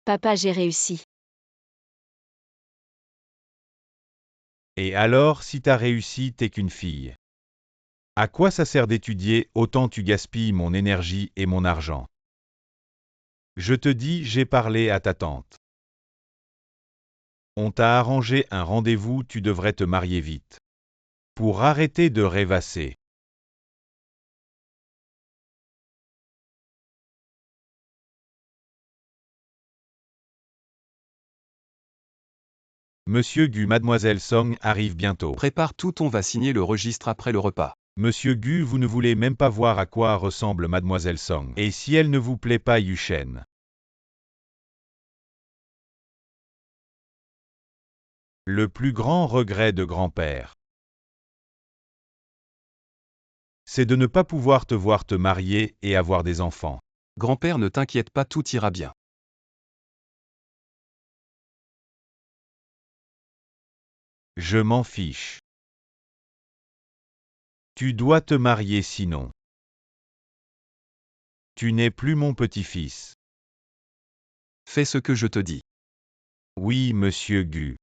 Papa, j'ai réussi. Et alors, si t'as réussi, t'es qu'une fille. À quoi ça sert d'étudier, autant tu gaspilles mon énergie et mon argent. Je te dis, j'ai parlé à ta tante. On t'a arrangé un rendez-vous, tu devrais te marier vite. Pour arrêter de rêvasser. Monsieur Gu, Mademoiselle Song arrive bientôt. Prépare tout, on va signer le registre après le repas. Monsieur Gu, vous ne voulez même pas voir à quoi ressemble Mademoiselle Song. Et si elle ne vous plaît pas, Yushen? Le plus grand regret de grand-père, c'est de ne pas pouvoir te voir te marier et avoir des enfants. Grand-père, ne t'inquiète pas, tout ira bien. Je m'en fiche. Tu dois te marier sinon. Tu n'es plus mon petit-fils. Fais ce que je te dis. Oui, monsieur Gu.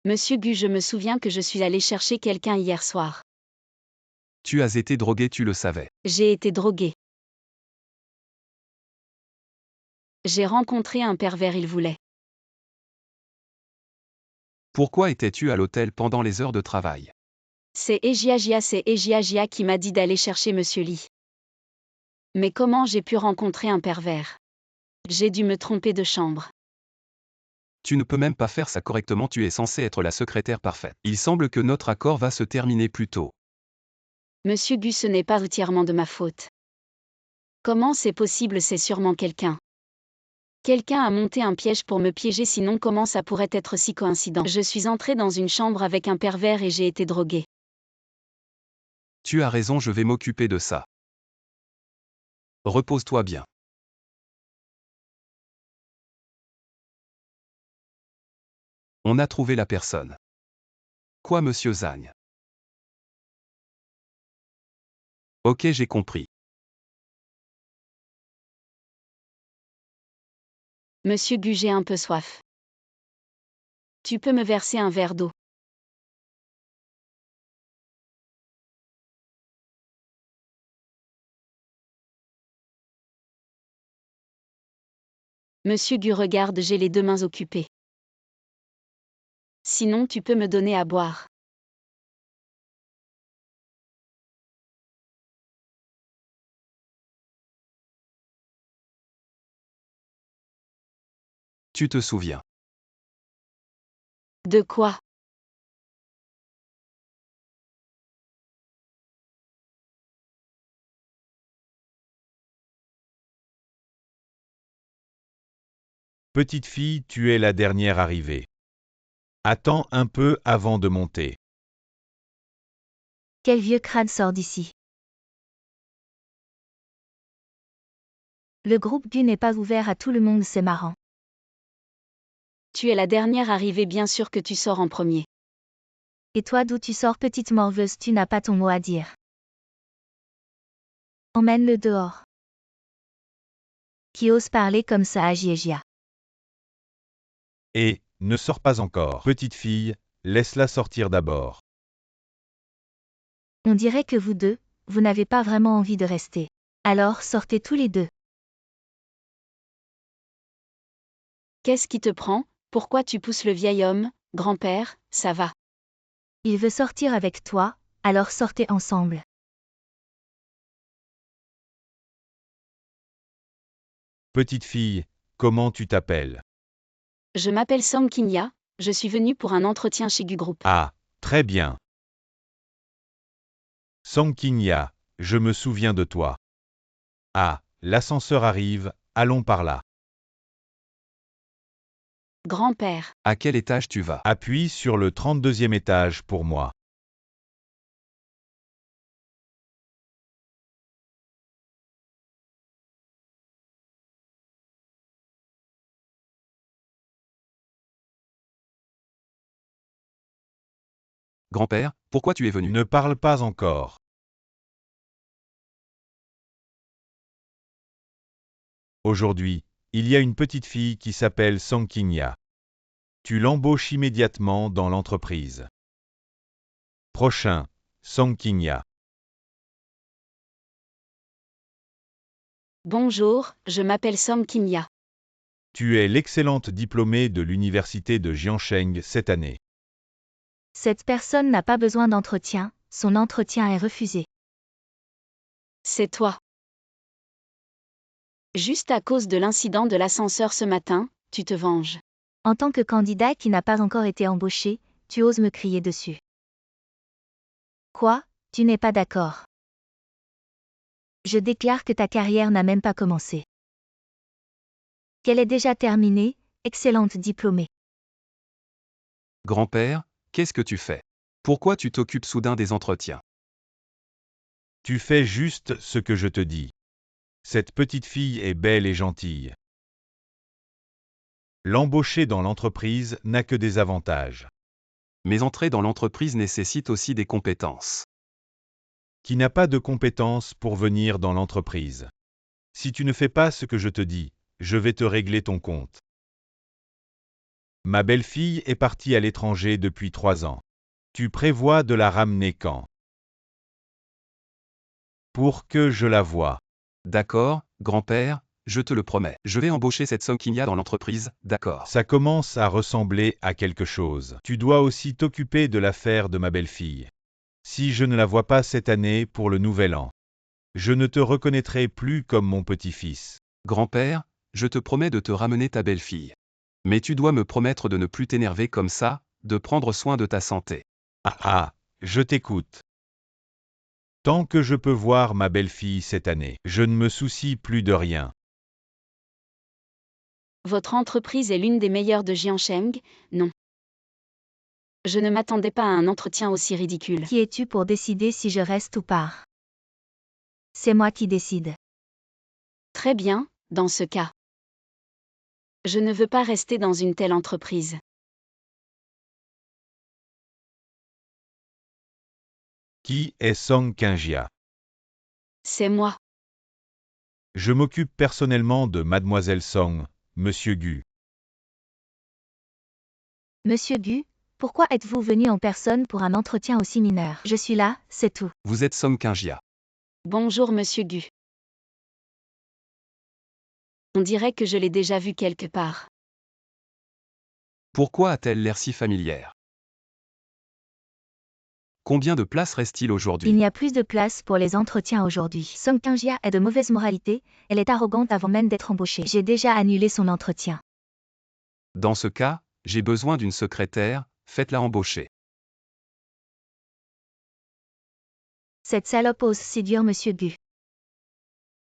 Monsieur Gu, je me souviens que je suis allée chercher quelqu'un hier soir. Tu as été drogué, tu le savais. J'ai été droguée. J'ai rencontré un pervers, il voulait. Pourquoi étais-tu à l'hôtel pendant les heures de travail? C'est Ejiagia qui m'a dit d'aller chercher Monsieur Lee. Mais comment j'ai pu rencontrer un pervers? J'ai dû me tromper de chambre. Tu ne peux même pas faire ça correctement, tu es censé être la secrétaire parfaite. Il semble que notre accord va se terminer plus tôt. Monsieur Gu, ce n'est pas entièrement de ma faute. Comment c'est possible? C'est sûrement quelqu'un. Quelqu'un a monté un piège pour me piéger, sinon comment ça pourrait être si coïncident? Je suis entrée dans une chambre avec un pervers et j'ai été droguée. Tu as raison, je vais m'occuper de ça. Repose-toi bien. On a trouvé la personne. Quoi, monsieur Zhang? Ok, j'ai compris. Monsieur Gu, j'ai un peu soif. Tu peux me verser un verre d'eau? Monsieur Gu, regarde, j'ai les deux mains occupées. Sinon, tu peux me donner à boire. Tu te souviens. De quoi? Petite fille, tu es la dernière arrivée. Attends un peu avant de monter. Quel vieux crâne sort d'ici? Le groupe Gu n'est pas ouvert à tout le monde, c'est marrant. Tu es la dernière arrivée, bien sûr que tu sors en premier. Et toi, d'où tu sors, petite morveuse, tu n'as pas ton mot à dire. Emmène-le dehors. Qui ose parler comme ça à Jiejia? Et, ne sors pas encore. Petite fille, laisse-la sortir d'abord. On dirait que vous deux, vous n'avez pas vraiment envie de rester. Alors sortez tous les deux. Qu'est-ce qui te prend? Pourquoi tu pousses le vieil homme? Grand-père, ça va. Il veut sortir avec toi, alors sortez ensemble. Petite fille, comment tu t'appelles? Je m'appelle Song Kinya, je suis venue pour un entretien chez Gu Group. Ah, très bien. Song King-ya, je me souviens de toi. Ah, l'ascenseur arrive, allons par là. Grand-père, À quel étage tu vas? Appuie sur le 32e étage pour moi. Grand-père, pourquoi tu es venu? Ne parle pas encore. Aujourd'hui, il y a une petite fille qui s'appelle Song King-ya. Tu l'embauches immédiatement dans l'entreprise. Prochain, Song King-ya. Bonjour, je m'appelle Song Kim-ya. Tu es l'excellente diplômée de l'université de Jiansheng cette année. Cette personne n'a pas besoin d'entretien, son entretien est refusé. C'est toi. Juste à cause de l'incident de l'ascenseur ce matin, tu te venges. En tant que candidat qui n'a pas encore été embauché, tu oses me crier dessus. Quoi, tu n'es pas d'accord? Je déclare que ta carrière n'a même pas commencé. Qu'elle est déjà terminée, excellente diplômée. Grand-père, qu'est-ce que tu fais? Pourquoi tu t'occupes soudain des entretiens? Tu fais juste ce que je te dis. Cette petite fille est belle et gentille. L'embaucher dans l'entreprise n'a que des avantages. Mais entrer dans l'entreprise nécessite aussi des compétences. Qui n'a pas de compétences pour venir dans l'entreprise. Si tu ne fais pas ce que je te dis, je vais te régler ton compte. Ma belle-fille est partie à l'étranger depuis 3 ans. Tu prévois de la ramener quand? Pour que je la voie. D'accord, grand-père, je te le promets. Je vais embaucher cette Song King-ya dans l'entreprise, d'accord. Ça commence à ressembler à quelque chose. Tu dois aussi t'occuper de l'affaire de ma belle-fille. Si je ne la vois pas cette année pour le nouvel an, je ne te reconnaîtrai plus comme mon petit-fils. Grand-père, je te promets de te ramener ta belle-fille. Mais tu dois me promettre de ne plus t'énerver comme ça, de prendre soin de ta santé. Ah, je t'écoute. Tant que je peux voir ma belle-fille cette année, je ne me soucie plus de rien. Votre entreprise est l'une des meilleures de Jiansheng, non. Je ne m'attendais pas à un entretien aussi ridicule. Qui es-tu pour décider si je reste ou pars? C'est moi qui décide. Très bien, dans ce cas. Je ne veux pas rester dans une telle entreprise. Qui est Song King-ya? C'est moi. Je m'occupe personnellement de Mademoiselle Song, Monsieur Gu. Monsieur Gu, pourquoi êtes-vous venu en personne pour un entretien aussi mineur? Je suis là, c'est tout. Vous êtes Song King-ya. Bonjour Monsieur Gu. On dirait que je l'ai déjà vu quelque part. Pourquoi a-t-elle l'air si familière? Combien de places reste-t-il Il aujourd'hui? n'y a plus de place pour les entretiens aujourd'hui. Song King-ya est de mauvaise moralité, elle est arrogante avant même d'être embauchée. J'ai déjà annulé son entretien. Dans ce cas, j'ai besoin d'une secrétaire, faites-la embaucher. Cette salope ose séduire Monsieur Gu.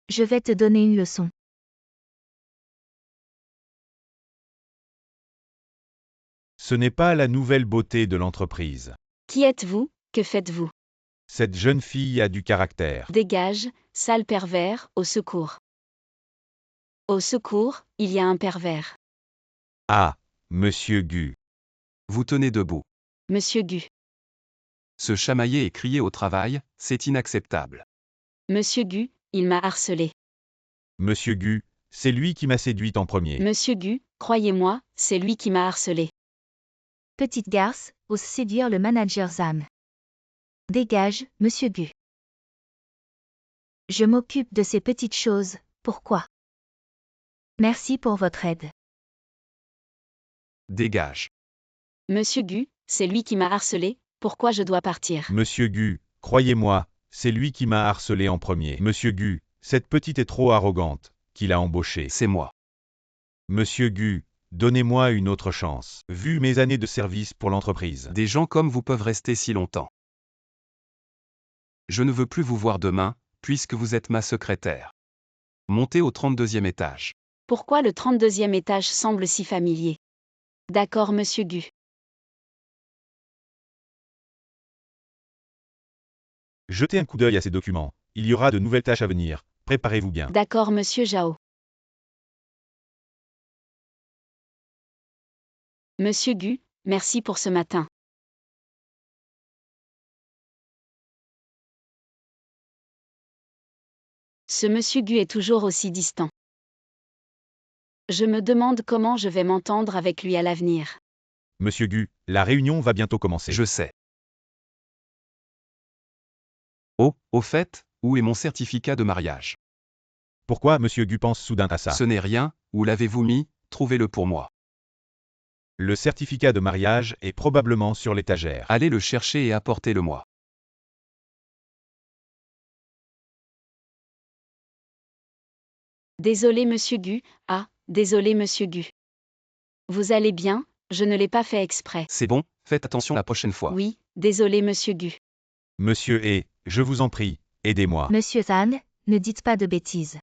Je vais te donner une leçon. Ce n'est pas la nouvelle beauté de l'entreprise. Qui êtes-vous? Que faites-vous? Cette jeune fille a du caractère. Dégage, sale pervers, au secours. Au secours, il y a un pervers. Ah, Monsieur Gu. Vous tenez debout. Monsieur Gu. Se chamailler et crier au travail, c'est inacceptable. Monsieur Gu, il m'a harcelé. Monsieur Gu, c'est lui qui m'a séduite en premier. Monsieur Gu, croyez-moi, c'est lui qui m'a harcelé. Petite garce, ose séduire le manager Zam. Dégage, Monsieur Gu. Je m'occupe de ces petites choses, pourquoi? Merci pour votre aide. Dégage. Monsieur Gu, c'est lui qui m'a harcelé, pourquoi je dois partir? Monsieur Gu, croyez-moi, c'est lui qui m'a harcelé en premier. Monsieur Gu, cette petite est trop arrogante, qu'il a embauchée. C'est moi. Monsieur Gu, donnez-moi une autre chance, vu mes années de service pour l'entreprise. Des gens comme vous peuvent rester si longtemps. Je ne veux plus vous voir demain, puisque vous êtes ma secrétaire. Montez au 32e étage. Pourquoi le 32e étage semble si familier? D'accord Monsieur Gu. Jetez un coup d'œil à ces documents, il y aura de nouvelles tâches à venir, préparez-vous bien. D'accord Monsieur Zhao. Monsieur Gu, merci pour ce matin. Ce Monsieur Gu est toujours aussi distant. Je me demande comment je vais m'entendre avec lui à l'avenir. Monsieur Gu, la réunion va bientôt commencer. Je sais. Oh, au fait, où est mon certificat de mariage? Pourquoi Monsieur Gu pense soudain à ça? Ce n'est rien, où l'avez-vous mis? Trouvez-le pour moi. Le certificat de mariage est probablement sur l'étagère. Allez le chercher et apportez-le-moi. Désolé Monsieur Gu, désolé Monsieur Gu. Vous allez bien, je ne l'ai pas fait exprès. C'est bon, faites attention la prochaine fois. Oui, désolé Monsieur Gu. Monsieur E, je vous en prie, aidez-moi. Monsieur Zhang, ne dites pas de bêtises.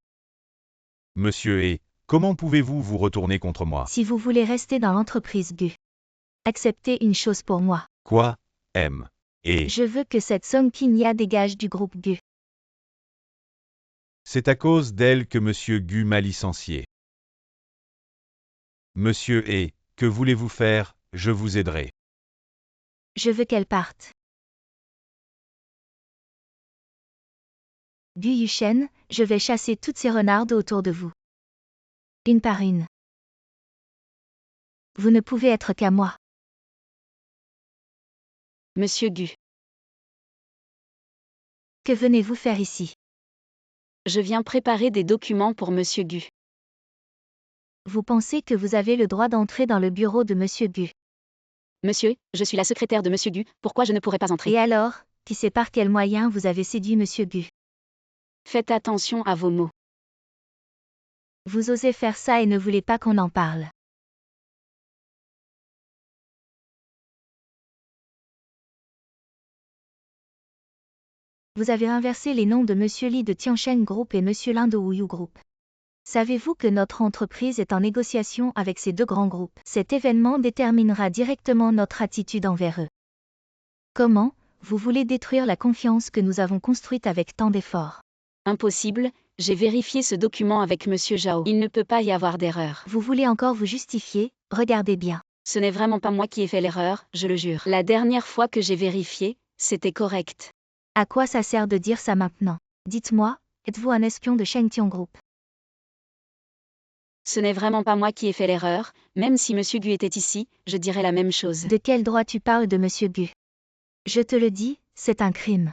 Monsieur E, comment pouvez-vous vous retourner contre moi? Si vous voulez rester dans l'entreprise Gu, acceptez une chose pour moi. Quoi? M. Et Je veux que cette Song Qinya dégage du groupe Gu. c'est à cause d'elle que Monsieur Gu m'a licencié. Monsieur E, que voulez-vous faire? Je vous aiderai. Je veux qu'elle parte. Gu Yushen, je vais chasser toutes ces renardes autour de vous. Une par une. Vous ne pouvez être qu'à moi. Monsieur Gu. Que venez-vous faire ici? Je viens préparer des documents pour Monsieur Gu. Vous pensez que vous avez le droit d'entrer dans le bureau de Monsieur Gu. Monsieur, je suis la secrétaire de Monsieur Gu, pourquoi je ne pourrais pas entrer? Et alors, qui sait par quel moyen vous avez séduit Monsieur Gu? Faites attention à vos mots. Vous osez faire ça et ne voulez pas qu'on en parle. Vous avez inversé les noms de Monsieur Li de Tiansheng Group et Monsieur Lin de Wuyu Group. Savez-vous que notre entreprise est en négociation avec ces deux grands groupes? Cet événement déterminera directement notre attitude envers eux. Comment, vous voulez détruire la confiance que nous avons construite avec tant d'efforts? Impossible, j'ai vérifié ce document avec Monsieur Zhao. Il ne peut pas y avoir d'erreur. Vous voulez encore vous justifier? Regardez bien. Ce n'est vraiment pas moi qui ai fait l'erreur, je le jure. La dernière fois que j'ai vérifié, c'était correct. À quoi ça sert de dire ça maintenant? Dites-moi, êtes-vous un espion de Shengtian Group? Ce n'est vraiment pas moi qui ai fait l'erreur, même si Monsieur Gu était ici, je dirais la même chose. De quel droit tu parles de Monsieur Gu? Je te le dis, c'est un crime.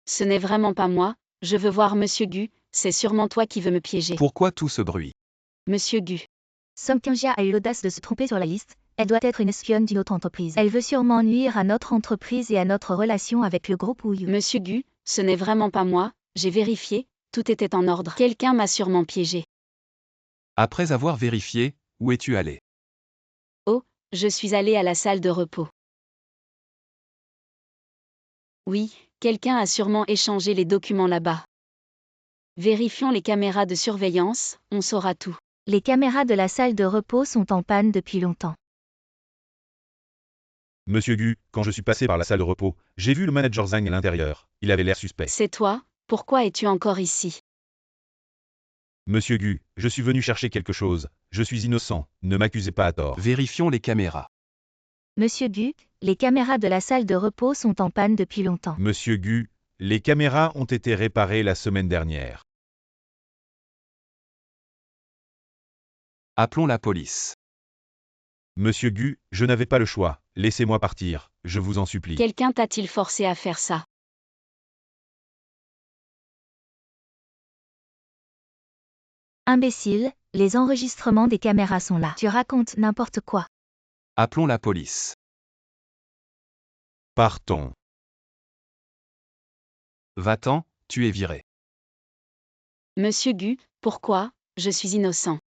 Ce n'est vraiment pas moi, je veux voir Monsieur Gu, c'est sûrement toi qui veux me piéger. Pourquoi tout ce bruit? Monsieur Gu. Song Qianjia a eu l'audace de se tromper sur la liste, elle doit être une espionne d'une autre entreprise. Elle veut sûrement nuire à notre entreprise et à notre relation avec le groupe Wuyu. Monsieur Gu, ce n'est vraiment pas moi, j'ai vérifié, tout était en ordre. Quelqu'un m'a sûrement piégé. Après avoir vérifié, où es-tu allé? Oh, je suis allé à la salle de repos. Oui, quelqu'un a sûrement échangé les documents là-bas. Vérifions les caméras de surveillance, on saura tout. Les caméras de la salle de repos sont en panne depuis longtemps. Monsieur Gu, quand je suis passé par la salle de repos, j'ai vu le manager Zhang à l'intérieur. Il avait l'air suspect. C'est toi, pourquoi es-tu encore ici? Monsieur Gu, je suis venu chercher quelque chose. Je suis innocent, ne m'accusez pas à tort. Vérifions les caméras. Monsieur Gu, les caméras de la salle de repos sont en panne depuis longtemps. Monsieur Gu, les caméras ont été réparées la semaine dernière. Appelons la police. Monsieur Gu, je n'avais pas le choix. Laissez-moi partir, je vous en supplie. Quelqu'un t'a-t-il forcé à faire ça? Imbécile, les enregistrements des caméras sont là. Tu racontes n'importe quoi. Appelons la police. Partons. Va-t'en, tu es viré. Monsieur Gu, pourquoi? Je suis innocent.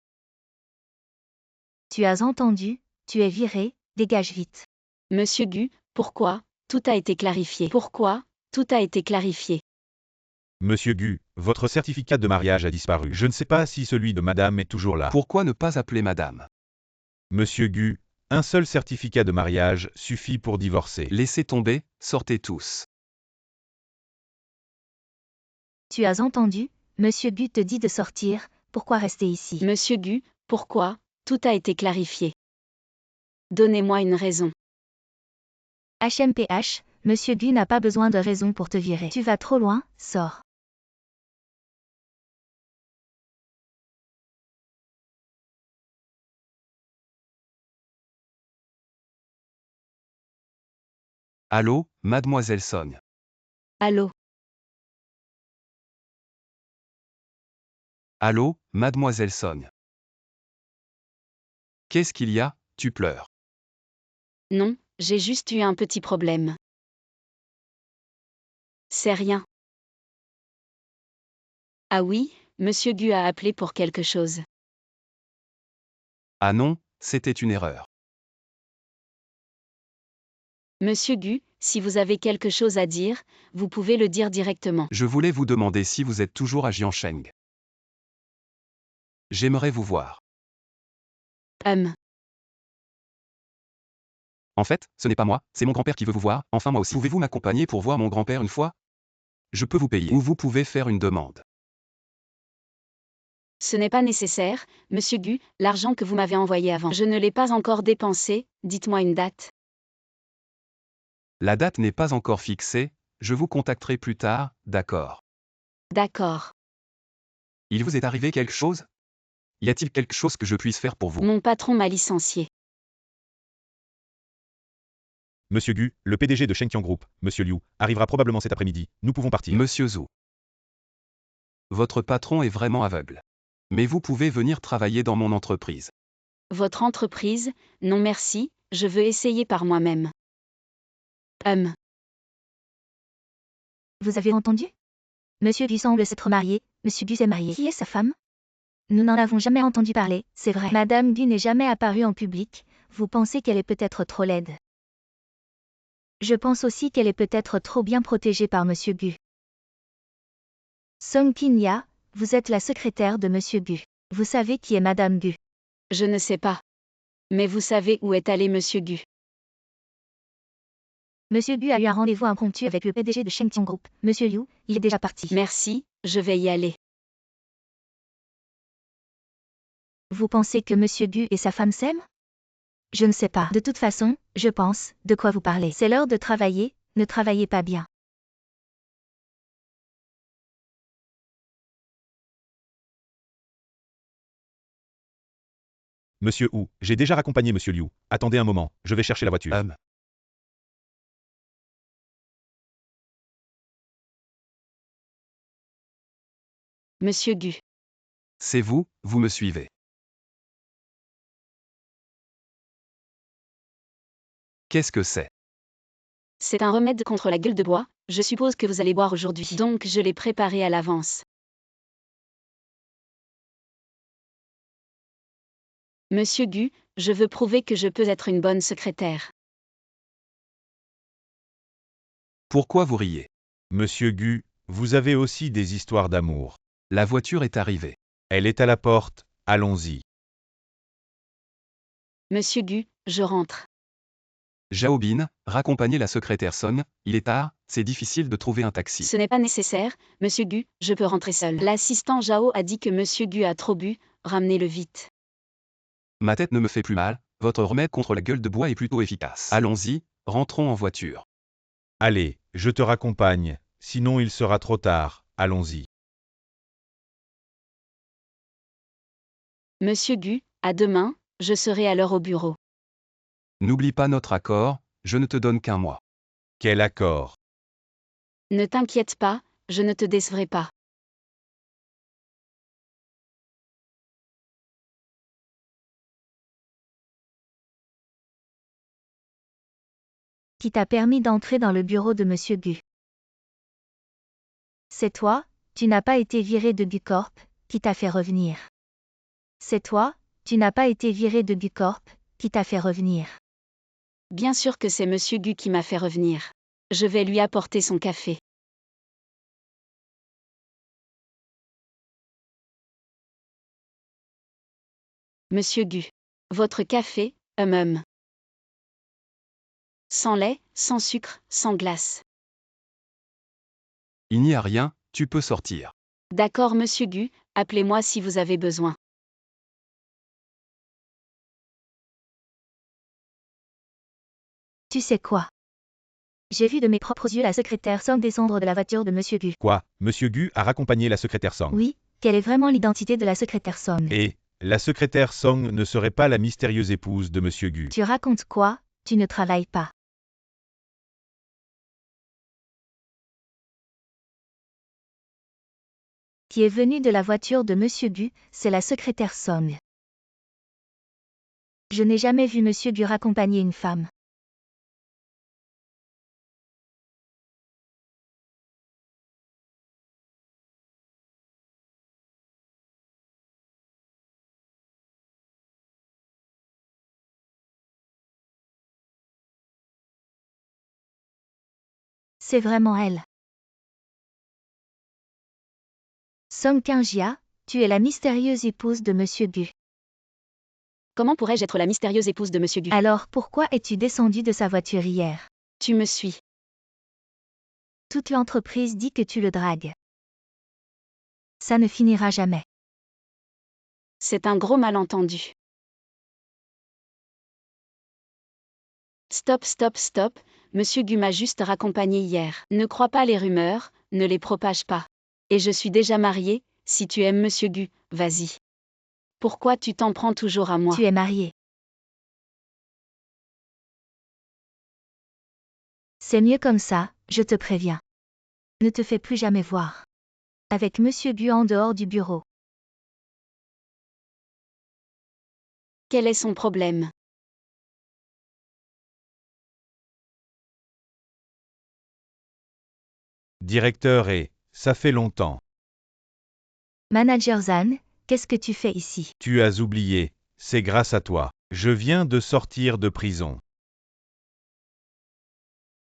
Tu as entendu, tu es viré, dégage vite. Monsieur Gu, pourquoi? Tout a été clarifié. Pourquoi? Tout a été clarifié. Monsieur Gu, votre certificat de mariage a disparu. Je ne sais pas si celui de madame est toujours là. Pourquoi ne pas appeler madame? Monsieur Gu, un seul certificat de mariage suffit pour divorcer. Laissez tomber, sortez tous. Tu as entendu, Monsieur Gu te dit de sortir, pourquoi rester ici? Monsieur Gu, pourquoi? Tout a été clarifié. Donnez-moi une raison. HMPH, Monsieur Gu n'a pas besoin de raison pour te virer. Tu vas trop loin, sors. Allô, mademoiselle Song. Allô? Allô, mademoiselle Song. Qu'est-ce qu'il y a, tu pleures? Non, j'ai juste eu un petit problème. C'est rien. Ah oui, Monsieur Gu a appelé pour quelque chose. Ah non, c'était une erreur. Monsieur Gu, si vous avez quelque chose à dire, vous pouvez le dire directement. Je voulais vous demander si vous êtes toujours à Jiansheng. J'aimerais vous voir. En fait, ce n'est pas moi, c'est mon grand-père qui veut vous voir, enfin moi aussi. Pouvez-vous m'accompagner pour voir mon grand-père une fois? Je peux vous payer. Ou vous pouvez faire une demande. Ce n'est pas nécessaire, Monsieur Gu, l'argent que vous m'avez envoyé avant. Je ne l'ai pas encore dépensé, dites-moi une date. La date n'est pas encore fixée, je vous contacterai plus tard, d'accord. D'accord. Il vous est arrivé quelque chose? Y a-t-il quelque chose que je puisse faire pour vous? Mon patron m'a licencié. Monsieur Gu, le PDG de Shenkang Group, Monsieur Liu, arrivera probablement cet après-midi. Nous pouvons partir. Monsieur Zhou. Votre patron est vraiment aveugle. Mais vous pouvez venir travailler dans mon entreprise. Votre entreprise? Non merci, je veux essayer par moi-même. Vous avez entendu? Monsieur Gu semble s'être marié, Monsieur Gu s'est marié. Qui est sa femme? Nous n'en avons jamais entendu parler, c'est vrai. Madame Gu n'est jamais apparue en public, vous pensez qu'elle est peut-être trop laide. Je pense aussi qu'elle est peut-être trop bien protégée par Monsieur Gu. Song Kin-ya, vous êtes la secrétaire de Monsieur Gu. Vous savez qui est Madame Gu? Je ne sais pas. Mais vous savez où est allé Monsieur Gu. Monsieur Gu a eu un rendez-vous impromptu avec le PDG de Shenkang Group, Monsieur Liu, il est déjà parti. Merci, je vais y aller. Vous pensez que Monsieur Gu et sa femme s'aiment? Je ne sais pas. De toute façon, je pense, de quoi vous parlez. C'est l'heure de travailler, ne travaillez pas bien. Monsieur Hu, j'ai déjà raccompagné Monsieur Liu. Attendez un moment, je vais chercher la voiture. Monsieur Gu. C'est vous, vous me suivez. Qu'est-ce que c'est? C'est un remède contre la gueule de bois, je suppose que vous allez boire aujourd'hui. Donc je l'ai préparé à l'avance. Monsieur Gu, je veux prouver que je peux être une bonne secrétaire. Pourquoi vous riez? Monsieur Gu, vous avez aussi des histoires d'amour. La voiture est arrivée. Elle est à la porte, allons-y. Monsieur Gu, je rentre. Jaobin, raccompagnez la secrétaire Song, il est tard, c'est difficile de trouver un taxi. Ce n'est pas nécessaire, Monsieur Gu, je peux rentrer seul. L'assistant Zhao a dit que Monsieur Gu a trop bu, ramenez-le vite. Ma tête ne me fait plus mal, votre remède contre la gueule de bois est plutôt efficace. Allons-y, rentrons en voiture. Allez, je te raccompagne, sinon il sera trop tard, allons-y. Monsieur Gu, à demain, je serai à l'heure au bureau. N'oublie pas notre accord, je ne te donne qu'un mois. Quel accord? Ne t'inquiète pas, je ne te décevrai pas. Qui t'a permis d'entrer dans le bureau de Monsieur Gu? C'est toi, tu n'as pas été viré de Gu Corp, qui t'a fait revenir. C'est toi, tu n'as pas été viré de Gu Corp, qui t'a fait revenir. Bien sûr que c'est Monsieur Gu qui m'a fait revenir. Je vais lui apporter son café. Monsieur Gu. Votre café, Sans lait, sans sucre, sans glace. Il n'y a rien, tu peux sortir. D'accord Monsieur Gu, appelez-moi si vous avez besoin. Tu sais quoi? J'ai vu de mes propres yeux la secrétaire Song descendre de la voiture de Monsieur Gu. Quoi? Monsieur Gu a raccompagné la secrétaire Song. Oui, quelle est vraiment l'identité de la secrétaire Song? Et, la secrétaire Song ne serait pas la mystérieuse épouse de Monsieur Gu. Tu racontes quoi? Tu ne travailles pas. Qui est venu de la voiture de Monsieur Gu, c'est la secrétaire Song. Je n'ai jamais vu Monsieur Gu raccompagner une femme. C'est vraiment elle. Song Kingjia, tu es la mystérieuse épouse de Monsieur Gu. Comment pourrais-je être la mystérieuse épouse de Monsieur Gu? Alors pourquoi es-tu descendu de sa voiture hier? Tu me suis. Toute l'entreprise dit que tu le dragues. Ça ne finira jamais. C'est un gros malentendu. Stop, stop, stop, Monsieur Gu m'a juste raccompagné hier. Ne crois pas les rumeurs, ne les propage pas. Et je suis déjà mariée, si tu aimes Monsieur Gu, vas-y. Pourquoi tu t'en prends toujours à moi? Tu es marié. C'est mieux comme ça, je te préviens. Ne te fais plus jamais voir. Avec Monsieur Gu en dehors du bureau. Quel est son problème? Directeur et, ça fait longtemps. Manager Zan, qu'est-ce que tu fais ici? Tu as oublié, c'est grâce à toi. Je viens de sortir de prison.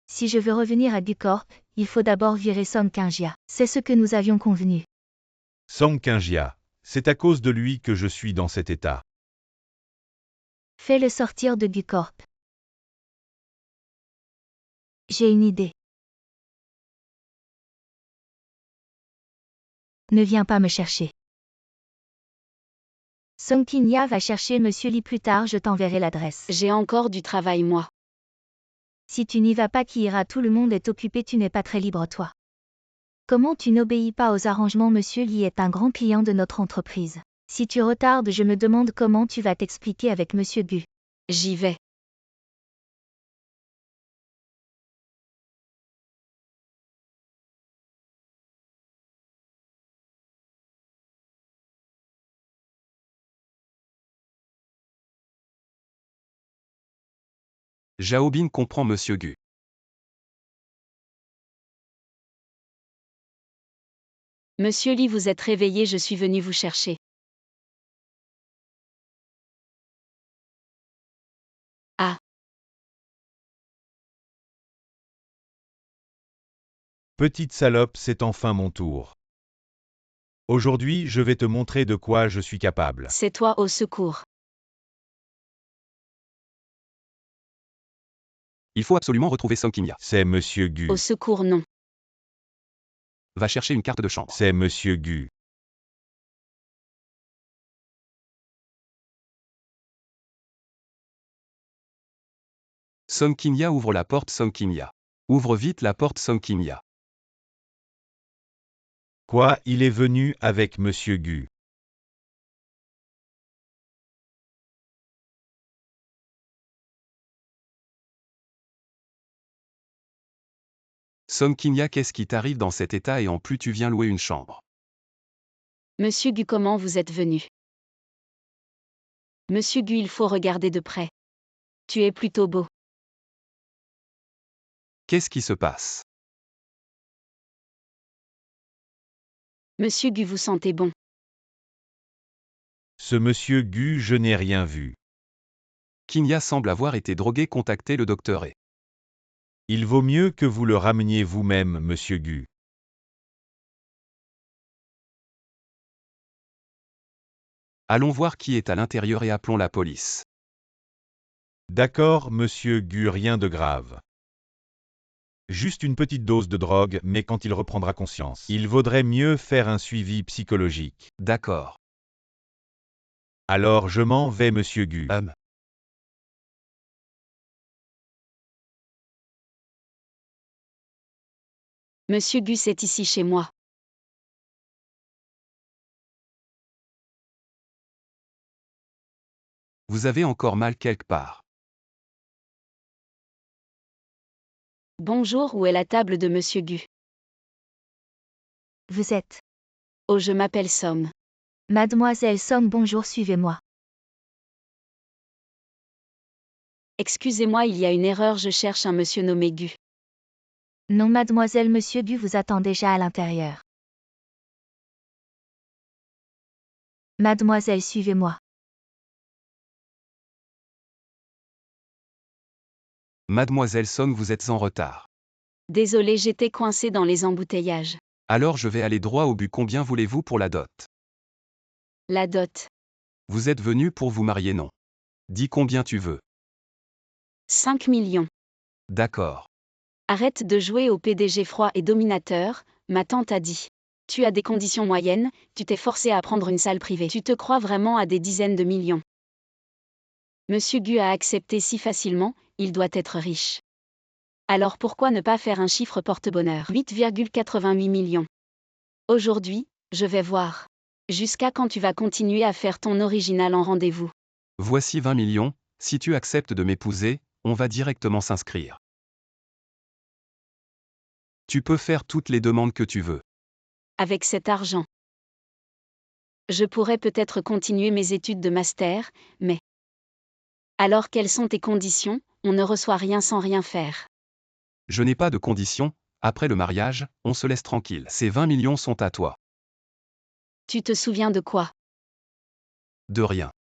Si je veux revenir à Gucorp, il faut d'abord virer Song Kingjia. C'est ce que nous avions convenu. Song Kingjia, c'est à cause de lui que je suis dans cet état. Fais-le sortir de Gucorp. J'ai une idée. Ne viens pas me chercher. Song Kingjia va chercher Monsieur Lee plus tard, je t'enverrai l'adresse. J'ai encore du travail moi. Si tu n'y vas pas, qui ira? Tout le monde est occupé, tu n'es pas très libre toi. Comment tu n'obéis pas aux arrangements? Monsieur Lee est un grand client de notre entreprise. Si tu retardes, je me demande comment tu vas t'expliquer avec Monsieur Gu. J'y vais. Xiaobin comprend Monsieur Gu. Monsieur Lee, vous êtes réveillé, je suis venu vous chercher. Ah. Petite salope, c'est enfin mon tour. Aujourd'hui, je vais te montrer de quoi je suis capable. C'est toi, au secours. Il faut absolument retrouver Song Kingjia. C'est Monsieur Gu. Au secours non. Va chercher une carte de chambre. C'est Monsieur Gu. Song Kingjia ouvre la porte. Song Kingjia. Ouvre vite la porte. Song Kingjia. Quoi, il est venu avec Monsieur Gu. Song Kingjia, qu'est-ce qui t'arrive dans cet état et en plus tu viens louer une chambre? Monsieur Gu, comment vous êtes venu? Monsieur Gu, il faut regarder de près. Tu es plutôt beau. Qu'est-ce qui se passe? Monsieur Gu, vous sentez bon. Ce Monsieur Gu, je n'ai rien vu. Kingjia semble avoir été drogué. Contactez le docteur et. Il vaut mieux que vous le rameniez vous-même, Monsieur Gu. Allons voir qui est à l'intérieur et appelons la police. D'accord, Monsieur Gu, rien de grave. Juste une petite dose de drogue, mais quand il reprendra conscience, il vaudrait mieux faire un suivi psychologique. D'accord. Alors je m'en vais, Monsieur Gu. Monsieur Gu, c'est ici chez moi. Vous avez encore mal quelque part. Bonjour, où est la table de Monsieur Gu? Vous êtes. Oh, je m'appelle Somme. Mademoiselle Somme, bonjour, suivez-moi. Excusez-moi, il y a une erreur, je cherche un monsieur nommé Gu. Non, mademoiselle, monsieur Gu vous attend déjà à l'intérieur. Mademoiselle, suivez-moi. Mademoiselle Somme, vous êtes en retard. Désolé, j'étais coincé dans les embouteillages. Alors je vais aller droit au but. Combien voulez-vous pour la dot? La dot. Vous êtes venu pour vous marier, non? Dis combien tu veux. 5 millions. D'accord. Arrête de jouer au PDG froid et dominateur, ma tante a dit. Tu as des conditions moyennes, tu t'es forcé à prendre une salle privée. Tu te crois vraiment à des dizaines de millions. Monsieur Gu a accepté si facilement, il doit être riche. Alors pourquoi ne pas faire un chiffre porte-bonheur? 8,88 millions. Aujourd'hui, je vais voir. Jusqu'à quand tu vas continuer à faire ton original en rendez-vous? Voici 20 millions, si tu acceptes de m'épouser, on va directement s'inscrire. Tu peux faire toutes les demandes que tu veux. Avec cet argent, je pourrais peut-être continuer mes études de master, mais... Alors quelles sont tes conditions? On ne reçoit rien sans rien faire. Je n'ai pas de conditions, après le mariage, on se laisse tranquille. Ces 20 millions sont à toi. Tu te souviens de quoi? De rien.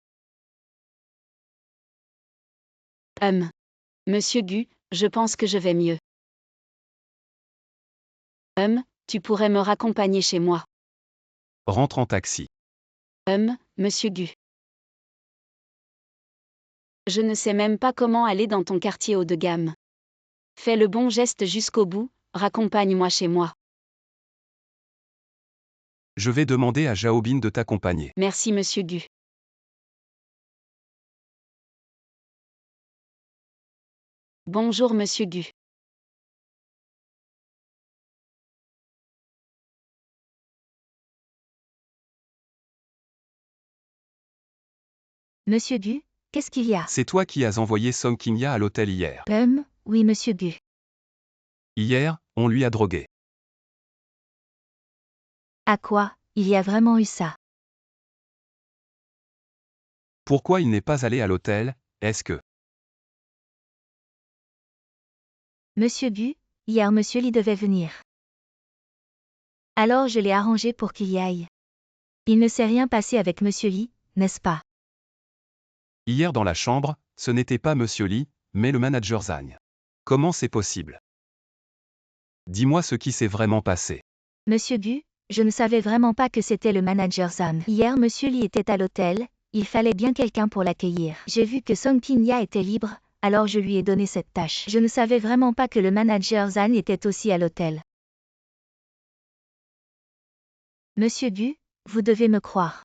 Monsieur Gu, je pense que je vais mieux. Tu pourrais me raccompagner chez moi. Rentre en taxi. Monsieur Gu. Je ne sais même pas comment aller dans ton quartier haut de gamme. Fais le bon geste jusqu'au bout, raccompagne-moi chez moi. Je vais demander à Jaobin de t'accompagner. Merci Monsieur Gu. Bonjour Monsieur Gu. Monsieur Gu, qu'est-ce qu'il y a? C'est toi qui as envoyé Song Kinya à l'hôtel hier. Oui, monsieur Gu. Hier, on lui a drogué. À quoi? Il y a vraiment eu ça? Pourquoi il n'est pas allé à l'hôtel? Est-ce que... Monsieur Gu, hier monsieur Lee devait venir. Alors je l'ai arrangé pour qu'il y aille. Il ne s'est rien passé avec monsieur Lee, n'est-ce pas? Hier dans la chambre, ce n'était pas Monsieur Lee, mais le manager Zhang. Comment c'est possible? Dis-moi ce qui s'est vraiment passé. Monsieur Gu, je ne savais vraiment pas que c'était le manager Zhang. Hier monsieur Lee était à l'hôtel, il fallait bien quelqu'un pour l'accueillir. J'ai vu que Song Kinya était libre, alors je lui ai donné cette tâche. Je ne savais vraiment pas que le manager Zhang était aussi à l'hôtel. Monsieur Gu, vous devez me croire.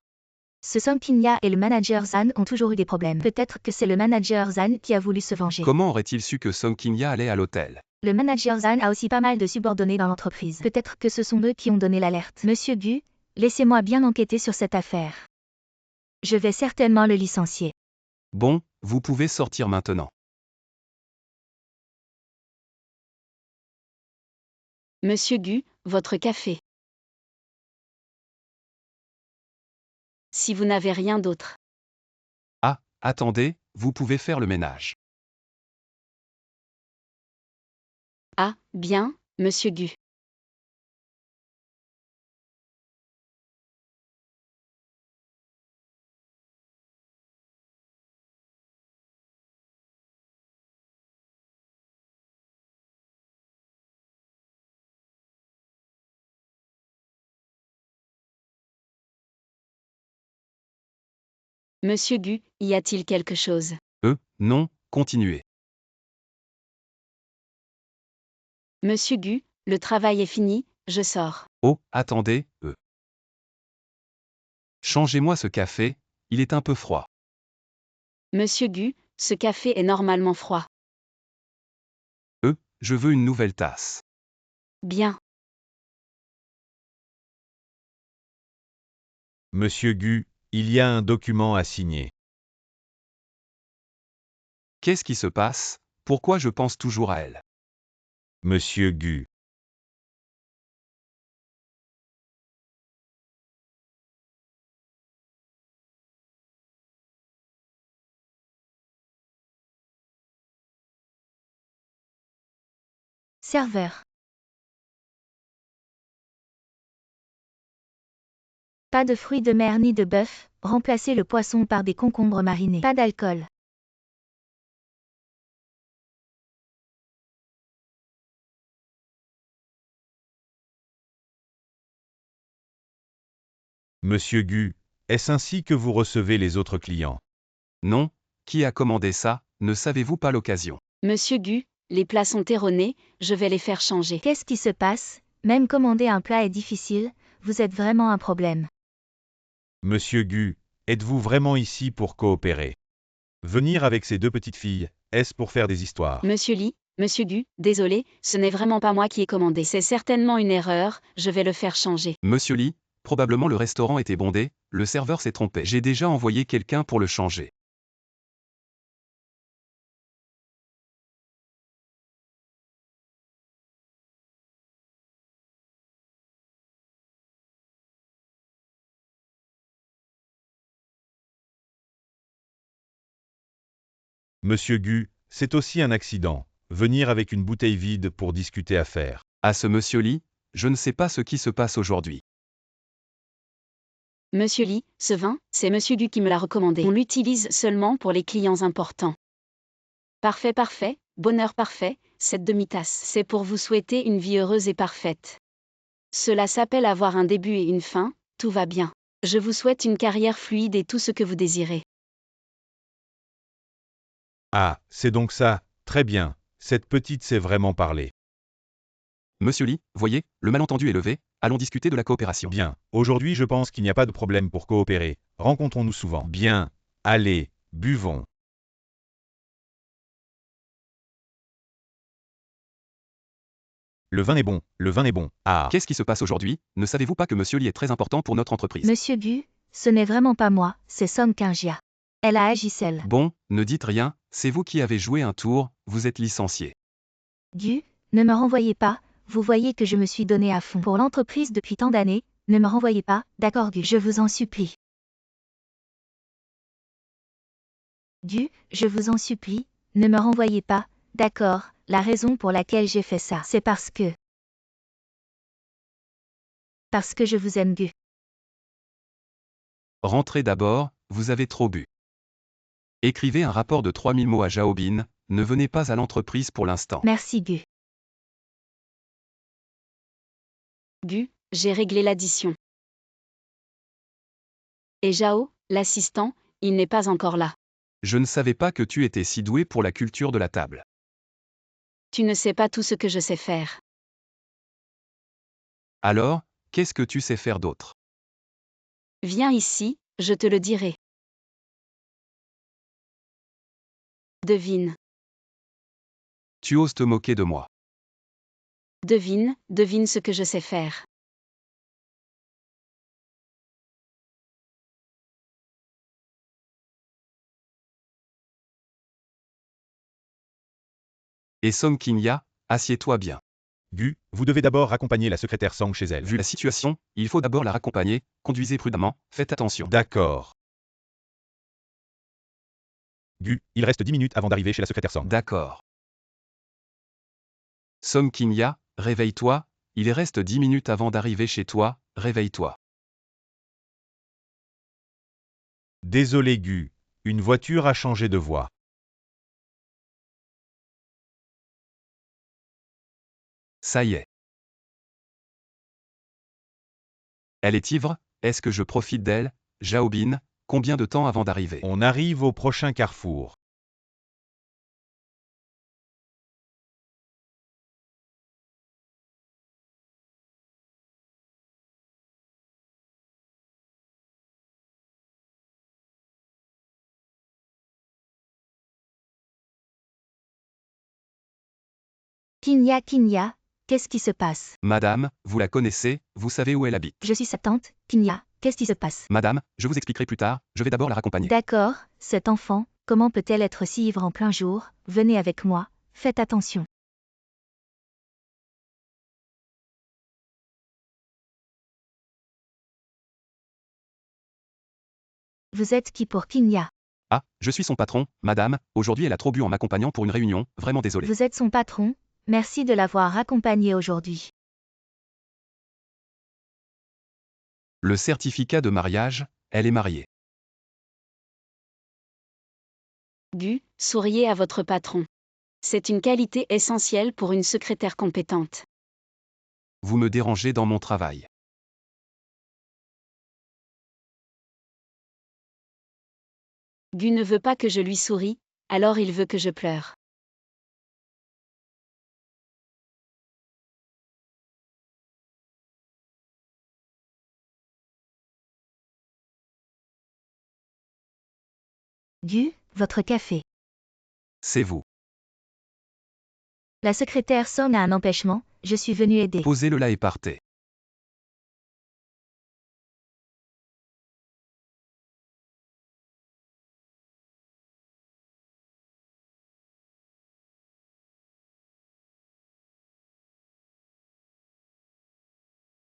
Ce Song Kinya et le manager Zhan ont toujours eu des problèmes. Peut-être que c'est le manager Zhan qui a voulu se venger. Comment aurait-il su que Song Kinya allait à l'hôtel? Le manager Zhan a aussi pas mal de subordonnés dans l'entreprise. Peut-être que ce sont eux qui ont donné l'alerte. Monsieur Gu, laissez-moi bien enquêter sur cette affaire. Je vais certainement le licencier. Bon, vous pouvez sortir maintenant. Monsieur Gu, votre café. Si vous n'avez rien d'autre. Ah, attendez, vous pouvez faire le ménage. Ah, bien, Monsieur Gu. Monsieur Gu, y a-t-il quelque chose? Non, continuez. Monsieur Gu, le travail est fini, je sors. Oh, attendez, Changez-moi ce café, il est un peu froid. Monsieur Gu, ce café est normalement froid. Je veux une nouvelle tasse. Bien. Monsieur Gu, il y a un document à signer. Qu'est-ce qui se passe? Pourquoi je pense toujours à elle? Monsieur Gu. Serveur. Pas de fruits de mer ni de bœuf, remplacez le poisson par des concombres marinés. Pas d'alcool. Monsieur Gu, est-ce ainsi que vous recevez les autres clients? Non, qui a commandé ça, ne savez-vous pas l'occasion? Monsieur Gu, les plats sont erronés, je vais les faire changer. Qu'est-ce qui se passe? Même commander un plat est difficile, vous êtes vraiment un problème. Monsieur Gu, êtes-vous vraiment ici pour coopérer? Venir avec ces deux petites filles, est-ce pour faire des histoires? Monsieur Gu, désolé, ce n'est vraiment pas moi qui ai commandé. C'est certainement une erreur, je vais le faire changer. Monsieur Lee, probablement le restaurant était bondé, le serveur s'est trompé. J'ai déjà envoyé quelqu'un pour le changer. Monsieur Gu, c'est aussi un accident. Venir avec une bouteille vide pour discuter affaires. À ce monsieur Lee, je ne sais pas ce qui se passe aujourd'hui. Monsieur Lee, ce vin, c'est Monsieur Gu qui me l'a recommandé. On l'utilise seulement pour les clients importants. Parfait, bonheur parfait, cette demi-tasse. C'est pour vous souhaiter une vie heureuse et parfaite. Cela s'appelle avoir un début et une fin, tout va bien. Je vous souhaite une carrière fluide et tout ce que vous désirez. Ah, c'est donc ça, très bien, cette petite sait vraiment parler. Monsieur Lee, voyez, le malentendu est levé, allons discuter de la coopération. Bien, aujourd'hui je pense qu'il n'y a pas de problème pour coopérer, rencontrons-nous souvent. Bien, allez, buvons. Le vin est bon, le vin est bon. Ah, Qu'est-ce qui se passe aujourd'hui? Ne savez-vous pas que monsieur Lee est très important pour notre entreprise? Monsieur Gu, ce n'est vraiment pas moi, c'est Song Kingia. Elle a agi seule. Bon, ne dites rien, c'est vous qui avez joué un tour, vous êtes licencié. Gu, ne me renvoyez pas, vous voyez que je me suis donné à fond pour l'entreprise depuis tant d'années, ne me renvoyez pas, d'accord Gu, je vous en supplie. Gu, je vous en supplie, ne me renvoyez pas, d'accord, la raison pour laquelle j'ai fait ça, c'est parce que je vous aime Gu. Rentrez d'abord, vous avez trop bu. Écrivez un rapport de 3000 mots à Jaobin, ne venez pas à l'entreprise pour l'instant. Merci Gu. Gu, j'ai réglé l'addition. Et Jao, l'assistant, il n'est pas encore là. Je ne savais pas que tu étais si doué pour la culture de la table. Tu ne sais pas tout ce que je sais faire. Alors, qu'est-ce que tu sais faire d'autre? Viens ici, je te le dirai. Devine, Tu oses te moquer de moi. devine ce que je sais faire. Et Song Kinya, assieds-toi bien. Gu, vous devez d'abord raccompagner la secrétaire Sang chez elle. Vu la situation, il faut d'abord la raccompagner, conduisez prudemment, faites attention. D'accord. Gu, il reste 10 minutes avant d'arriver chez la secrétaire Sang. D'accord. Song Kinya, réveille-toi, il reste 10 minutes avant d'arriver chez toi, réveille-toi. Désolé Gu, une voiture a changé de voie. Ça y est. Elle est ivre, est-ce que je profite d'elle? Jaobin, combien de temps avant d'arriver? On arrive au prochain carrefour. Kinya, qu'est-ce qui se passe? Madame, vous la connaissez, vous savez où elle habite. Je suis sa tante, Kinya, qu'est-ce qui se passe? Madame, je vous expliquerai plus tard, je vais d'abord la raccompagner. D'accord, cet enfant, comment peut-elle être si ivre en plein jour? Venez avec moi, faites attention. Vous êtes qui pour Kinya? Ah, je suis son patron, madame, aujourd'hui elle a trop bu en m'accompagnant pour une réunion, vraiment désolé. Vous êtes son patron, merci de l'avoir accompagné aujourd'hui. Le certificat de mariage, elle est mariée. Gu, souriez à votre patron. C'est une qualité essentielle pour une secrétaire compétente. Vous me dérangez dans mon travail. Gu ne veut pas que je lui sourie, alors il veut que je pleure. Gu, votre café. C'est vous. La secrétaire Song a un empêchement, je suis venue aider. Posez-le là et partez.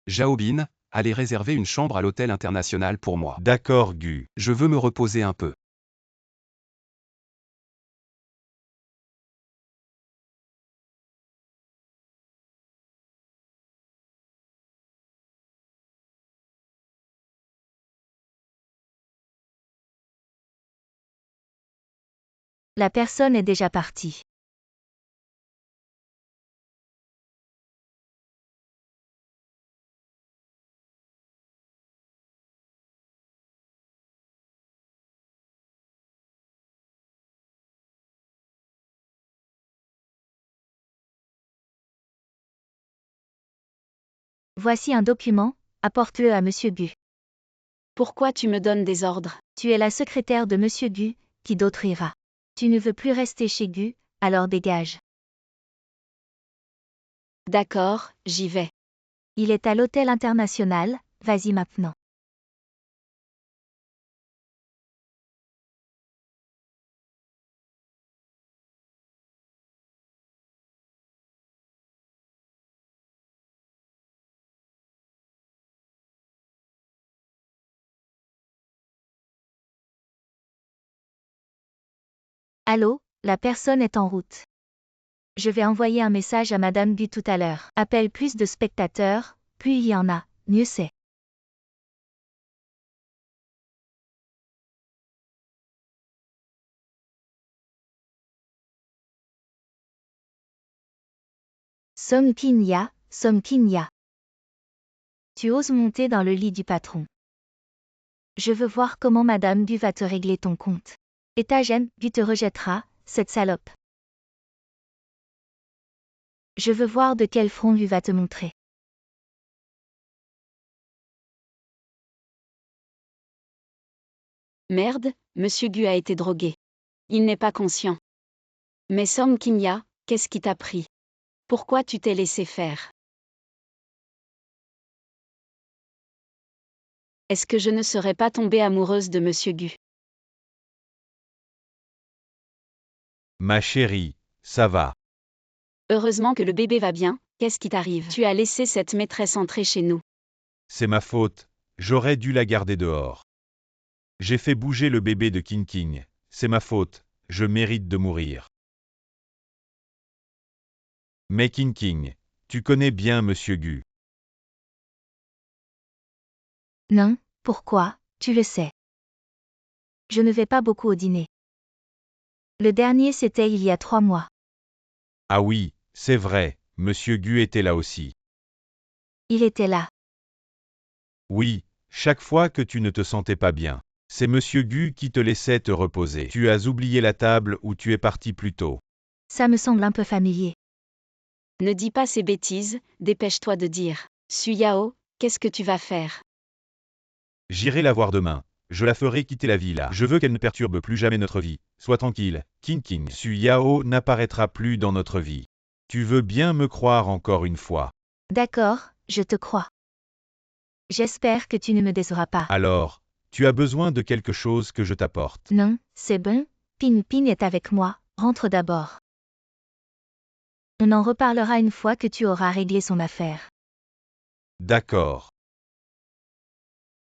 Jaobin, allez réserver une chambre à l'hôtel international pour moi. D'accord Gu. Je veux me reposer un peu. La personne est déjà partie. Voici un document, apporte-le à Monsieur Gu. Pourquoi tu me donnes des ordres? Tu es la secrétaire de Monsieur Gu, qui d'autre ira? Tu ne veux plus rester chez Gu, alors dégage. D'accord, j'y vais. Il est à l'hôtel international, vas-y maintenant. Allô, la personne est en route. Je vais envoyer un message à Madame Gu tout à l'heure. Appelle plus de spectateurs, plus il y en a, mieux c'est. Song Kin-ya, Song Kin-ya. Tu oses monter dans le lit du patron. Je veux voir comment Madame Gu va te régler ton compte. Et ta gemme, Gu te rejettera, cette salope. Je veux voir de quel front Gu va te montrer. Merde, Monsieur Gu a été drogué. Il n'est pas conscient. Mais Song Kim-ya, qu'est-ce qui t'a pris? Pourquoi tu t'es laissé faire? Est-ce que je ne serais pas tombée amoureuse de Monsieur Gu? Ma chérie, ça va. Heureusement que le bébé va bien, qu'est-ce qui t'arrive? Tu as laissé cette maîtresse entrer chez nous. C'est ma faute, j'aurais dû la garder dehors. J'ai fait bouger le bébé de King King, c'est ma faute, je mérite de mourir. Mais King King, tu connais bien Monsieur Gu. Non, pourquoi, tu le sais. Je ne vais pas beaucoup au dîner. Le dernier c'était il y a 3 mois. Ah oui, c'est vrai, Monsieur Gu était là aussi. Il était là. Oui, chaque fois que tu ne te sentais pas bien. C'est Monsieur Gu qui te laissait te reposer. Tu as oublié la table où tu es parti plus tôt. Ça me semble un peu familier. Ne dis pas ces bêtises, dépêche-toi de dire. Su Yao, qu'est-ce que tu vas faire? J'irai la voir demain. Je la ferai quitter la villa. Je veux qu'elle ne perturbe plus jamais notre vie. Sois tranquille, King King. Su Yao n'apparaîtra plus dans notre vie. Tu veux bien me croire encore une fois. D'accord, je te crois. J'espère que tu ne me décevras pas. Alors, tu as besoin de quelque chose que je t'apporte. Non, c'est bon, Pin Pin est avec moi, rentre d'abord. On en reparlera une fois que tu auras réglé son affaire. D'accord.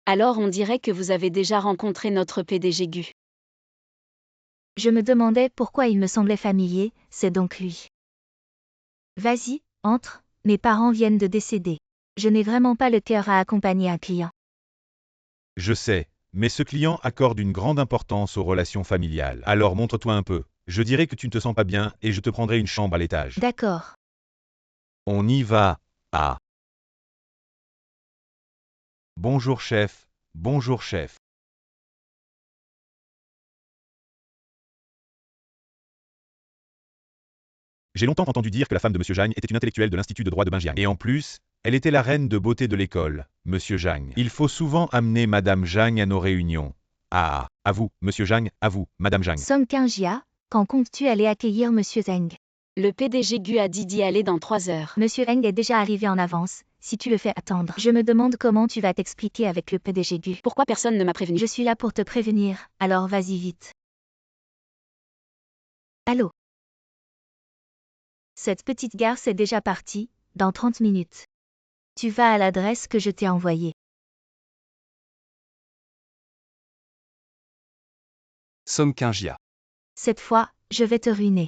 Alors on dirait que vous avez déjà rencontré notre PDG Gu. Je me demandais pourquoi il me semblait familier, c'est donc lui. Vas-y, entre, mes parents viennent de décéder. Je n'ai vraiment pas le cœur à accompagner un client. Je sais, mais ce client accorde une grande importance aux relations familiales. Alors montre-toi un peu. Je dirais que tu ne te sens pas bien et je te prendrai une chambre à l'étage. D'accord. On y va. Ah. Bonjour chef. Bonjour chef. J'ai longtemps entendu dire que la femme de Monsieur Jagne était une intellectuelle de l'Institut de droit de Binjiang. Et en plus, elle était la reine de beauté de l'école, Monsieur Jagne. Il faut souvent amener Madame Jagne à nos réunions. Ah, à vous, Monsieur Jagne, à vous, Madame Jagne. Song Kingjia, quand comptes-tu aller accueillir Monsieur Zheng? Le PDG Gu a dit d'y aller dans 3 heures. Monsieur Zheng est déjà arrivé en avance, si tu le fais attendre. Je me demande comment tu vas t'expliquer avec le PDG Gu. Pourquoi personne ne m'a prévenu? Je suis là pour te prévenir, alors vas-y vite. Allô? Cette petite garce est déjà partie, dans 30 minutes. Tu vas à l'adresse que je t'ai envoyée. Song Kingjia. Cette fois, je vais te ruiner.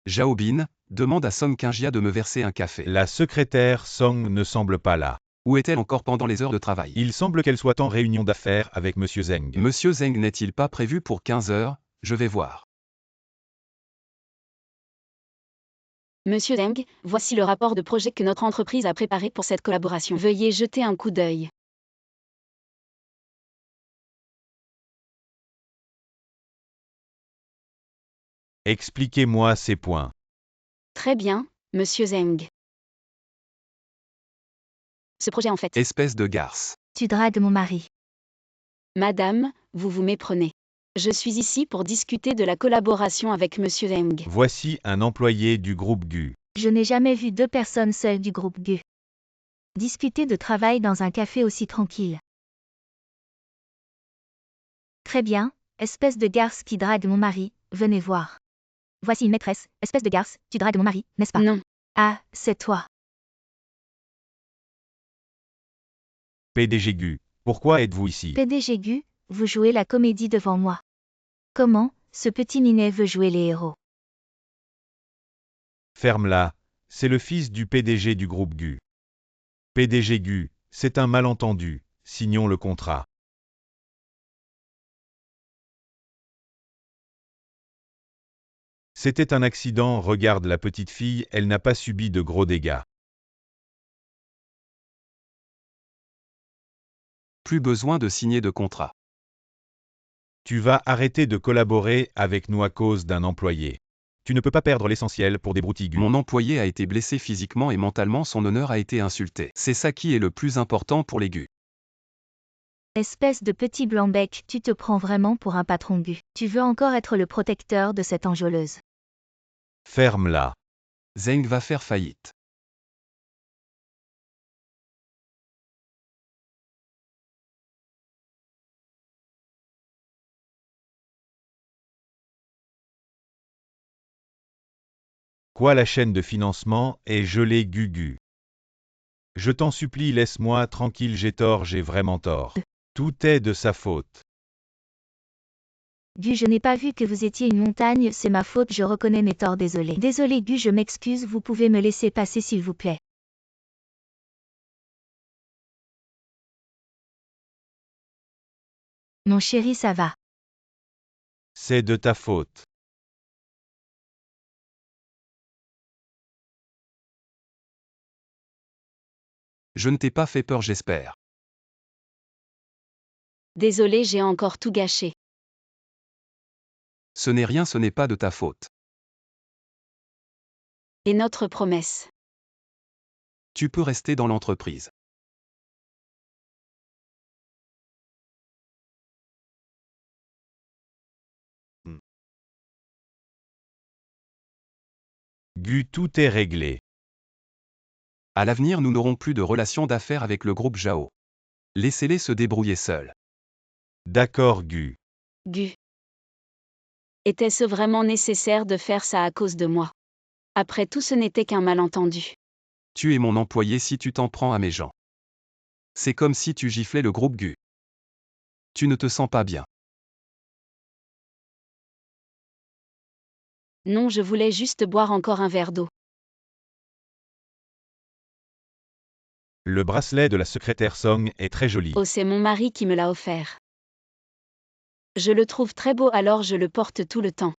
Zhao Bin, demande à Song Kingjia de me verser un café. La secrétaire Song ne semble pas là. Où est-elle encore pendant les heures de travail? Il semble qu'elle soit en réunion d'affaires avec Monsieur Zheng. Monsieur Zheng n'est-il pas prévu pour 15 heures? Je vais voir. Monsieur Zheng, voici le rapport de projet que notre entreprise a préparé pour cette collaboration. Veuillez jeter un coup d'œil. Expliquez-moi ces points. Très bien, Monsieur Zheng. Ce projet en fait. Espèce de garce. Tu dragues mon mari. Madame, vous vous méprenez. Je suis ici pour discuter de la collaboration avec Monsieur Zheng. Voici un employé du groupe Gu. Je n'ai jamais vu 2 personnes seules du groupe Gu discuter de travail dans un café aussi tranquille. Très bien, espèce de garce qui drague mon mari, venez voir. Voici une maîtresse, espèce de garce, tu dragues mon mari, n'est-ce pas? Non. Ah, c'est toi. PDG Gu, pourquoi êtes-vous ici? PDG Gu, vous jouez la comédie devant moi. Comment, ce petit minet veut jouer les héros? Ferme-la, c'est le fils du PDG du groupe Gu. PDG Gu, c'est un malentendu, signons le contrat. C'était un accident, regarde la petite fille, elle n'a pas subi de gros dégâts. Plus besoin de signer de contrat. Tu vas arrêter de collaborer avec nous à cause d'un employé. Tu ne peux pas perdre l'essentiel pour des broutilles Gu. Mon employé a été blessé physiquement et mentalement, son honneur a été insulté. C'est ça qui est le plus important pour les Gu. Espèce de petit blanc-bec, tu te prends vraiment pour un patron Gu. Tu veux encore être le protecteur de cette enjôleuse. Ferme-la. Zheng va faire faillite. Quoi, la chaîne de financement est gelée Gugu. Je t'en supplie, laisse-moi tranquille, j'ai tort, j'ai vraiment tort. Tout est de sa faute. Gu, je n'ai pas vu que vous étiez une montagne, c'est ma faute, je reconnais mes torts, désolé. Désolé Gu, je m'excuse, vous pouvez me laisser passer s'il vous plaît. Mon chéri, ça va. C'est de ta faute. Je ne t'ai pas fait peur, j'espère. Désolé, j'ai encore tout gâché. Ce n'est rien, ce n'est pas de ta faute. Et notre promesse. Tu peux rester dans l'entreprise. Gu, tout est réglé. À l'avenir, nous n'aurons plus de relation d'affaires avec le groupe Zhao. Laissez-les se débrouiller seuls. D'accord Gu. Gu. Était-ce vraiment nécessaire de faire ça à cause de moi? Après tout, ce n'était qu'un malentendu. Tu es mon employé si tu t'en prends à mes gens. C'est comme si tu giflais le groupe Gu. Tu ne te sens pas bien. Non, je voulais juste boire encore un verre d'eau. Le bracelet de la secrétaire Song est très joli. Oh, c'est mon mari qui me l'a offert. Je le trouve très beau, alors je le porte tout le temps.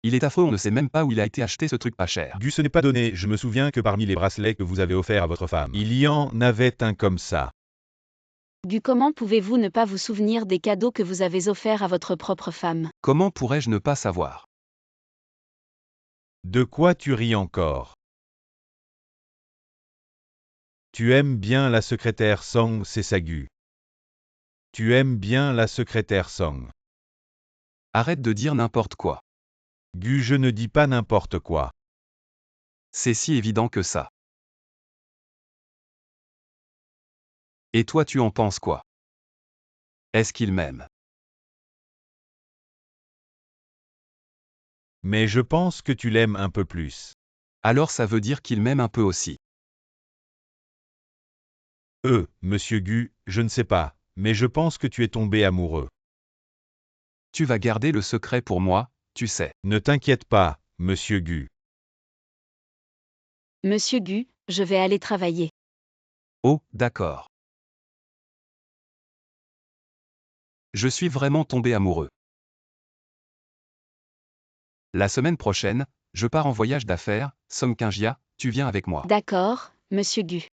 Il est affreux, on ne sait même pas où il a été acheté ce truc pas cher. Gus n'est pas donné, je me souviens que parmi les bracelets que vous avez offerts à votre femme, il y en avait un comme ça. Gu, comment pouvez-vous ne pas vous souvenir des cadeaux que vous avez offerts à votre propre femme? Comment pourrais-je ne pas savoir? De quoi tu ris encore? Tu aimes bien la secrétaire Song, c'est ça Gu. Tu aimes bien la secrétaire Song. Arrête de dire n'importe quoi. Gu, je ne dis pas n'importe quoi. C'est si évident que ça. Et toi tu en penses quoi? Est-ce qu'il m'aime? Mais je pense que tu l'aimes un peu plus. Alors ça veut dire qu'il m'aime un peu aussi. Monsieur Gu, je ne sais pas, mais je pense que tu es tombé amoureux. Tu vas garder le secret pour moi, tu sais. Ne t'inquiète pas, monsieur Gu. Monsieur Gu, je vais aller travailler. Oh, d'accord. Je suis vraiment tombé amoureux. La semaine prochaine, je pars en voyage d'affaires, Song Kingia, tu viens avec moi. D'accord, monsieur Gu.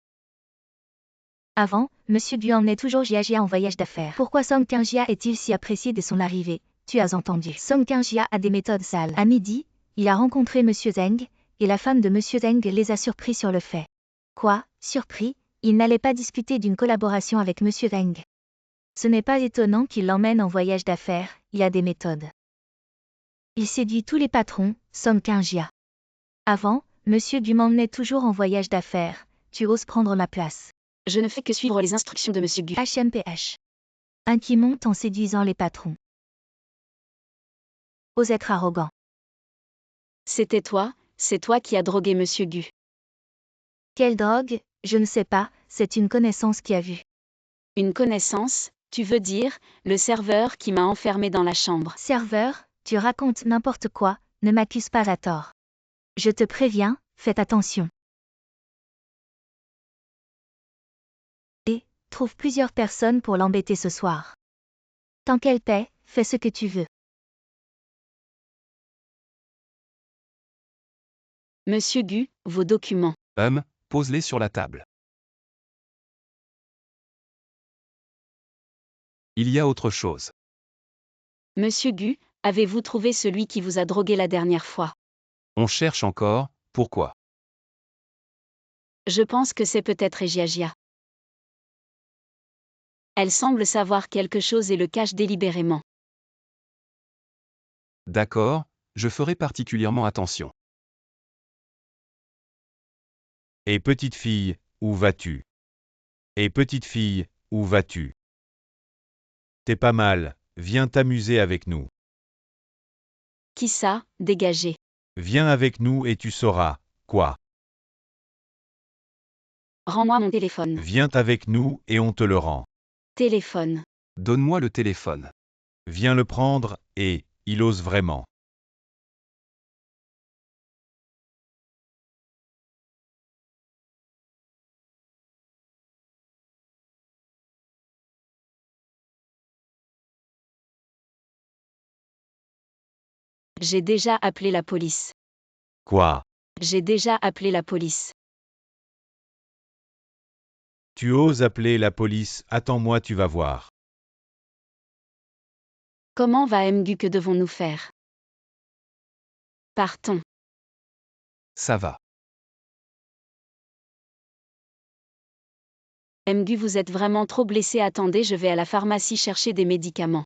Avant, Monsieur Gu emmenait toujours Jia en voyage d'affaires. Pourquoi Song Kingia est-il si apprécié dès son arrivée? Tu as entendu. Song Kingia a des méthodes sales. À midi, il a rencontré Monsieur Zeng, et la femme de Monsieur Zeng les a surpris sur le fait. Quoi, surpris? Il n'allait pas discuter d'une collaboration avec Monsieur Zeng. Ce n'est pas étonnant qu'il l'emmène en voyage d'affaires, il a des méthodes. Il séduit tous les patrons, Song Kingia. Avant, Monsieur Gu m'emmenait toujours en voyage d'affaires, tu oses prendre ma place. Je ne fais que suivre les instructions de monsieur Gu. HMPH. Un qui monte en séduisant les patrons. Ose être arrogant. C'était toi, c'est toi qui as drogué monsieur Gu. Quelle drogue? Je ne sais pas, c'est une connaissance qui a vu. Une connaissance, tu veux dire, le serveur qui m'a enfermé dans la chambre. Serveur, tu racontes n'importe quoi, ne m'accuse pas à tort. Je te préviens, faites attention. Et, trouve plusieurs personnes pour l'embêter ce soir. Tant qu'elle paie, fais ce que tu veux. Monsieur Gu, vos documents. Pose-les sur la table. Il y a autre chose. Monsieur Gu, avez-vous trouvé celui qui vous a drogué la dernière fois? On cherche encore, pourquoi? Je pense que c'est peut-être Jia. Elle semble savoir quelque chose et le cache délibérément. D'accord, je ferai particulièrement attention. Et petite fille, où vas-tu? Et petite fille, où vas-tu? T'es pas mal, viens t'amuser avec nous. Qui ça, dégagez. Viens avec nous et tu sauras, quoi. Rends-moi mon téléphone. Viens avec nous et on te le rend. Téléphone. Donne-moi le téléphone. Viens le prendre, et, il ose vraiment. J'ai déjà appelé la police. Quoi? J'ai déjà appelé la police. Tu oses appeler la police, attends-moi, tu vas voir. Comment va Mgu, que devons-nous faire? Partons. Ça va. Mgu, vous êtes vraiment trop blessé, attendez, je vais à la pharmacie chercher des médicaments.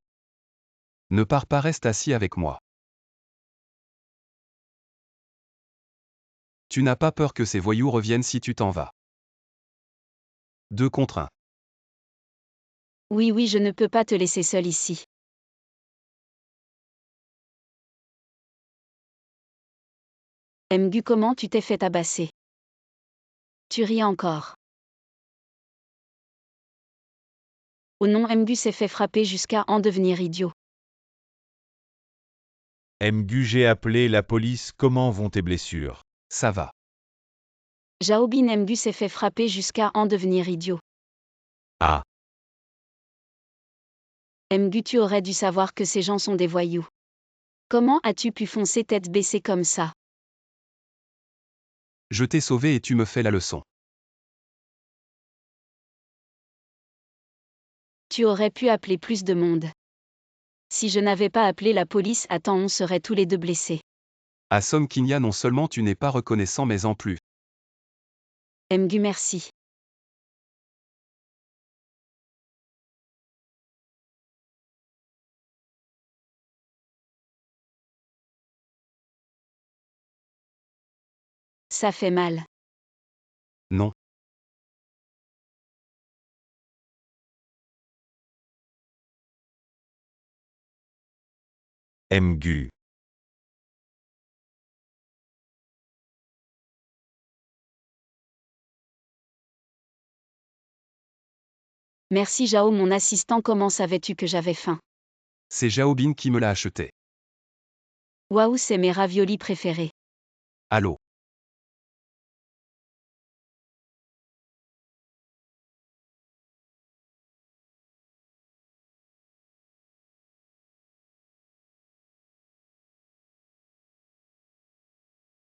Ne pars pas, reste assis avec moi. Tu n'as pas peur que ces voyous reviennent si tu t'en vas. 2 contre 1. Oui, oui, je ne peux pas te laisser seul ici. Mgu, comment tu t'es fait tabasser? Tu ris encore. Oh non, Mgu s'est fait frapper jusqu'à en devenir idiot. Mgu, j'ai appelé la police, comment vont tes blessures? Ça va. Jaobin Mgu s'est fait frapper jusqu'à en devenir idiot. Ah. Mgu, tu aurais dû savoir que ces gens sont des voyous. Comment as-tu pu foncer tête baissée comme ça? Je t'ai sauvé et tu me fais la leçon. Tu aurais pu appeler plus de monde. Si je n'avais pas appelé la police à temps, on serait tous les deux blessés. À Som Kinya, non seulement tu n'es pas reconnaissant mais en plus. Mgu, merci. Ça fait mal. Non. Mgu. Merci Jao, mon assistant, comment savais-tu que j'avais faim? C'est Jaobin qui me l'a acheté. Waouh, c'est mes raviolis préférés. Allô.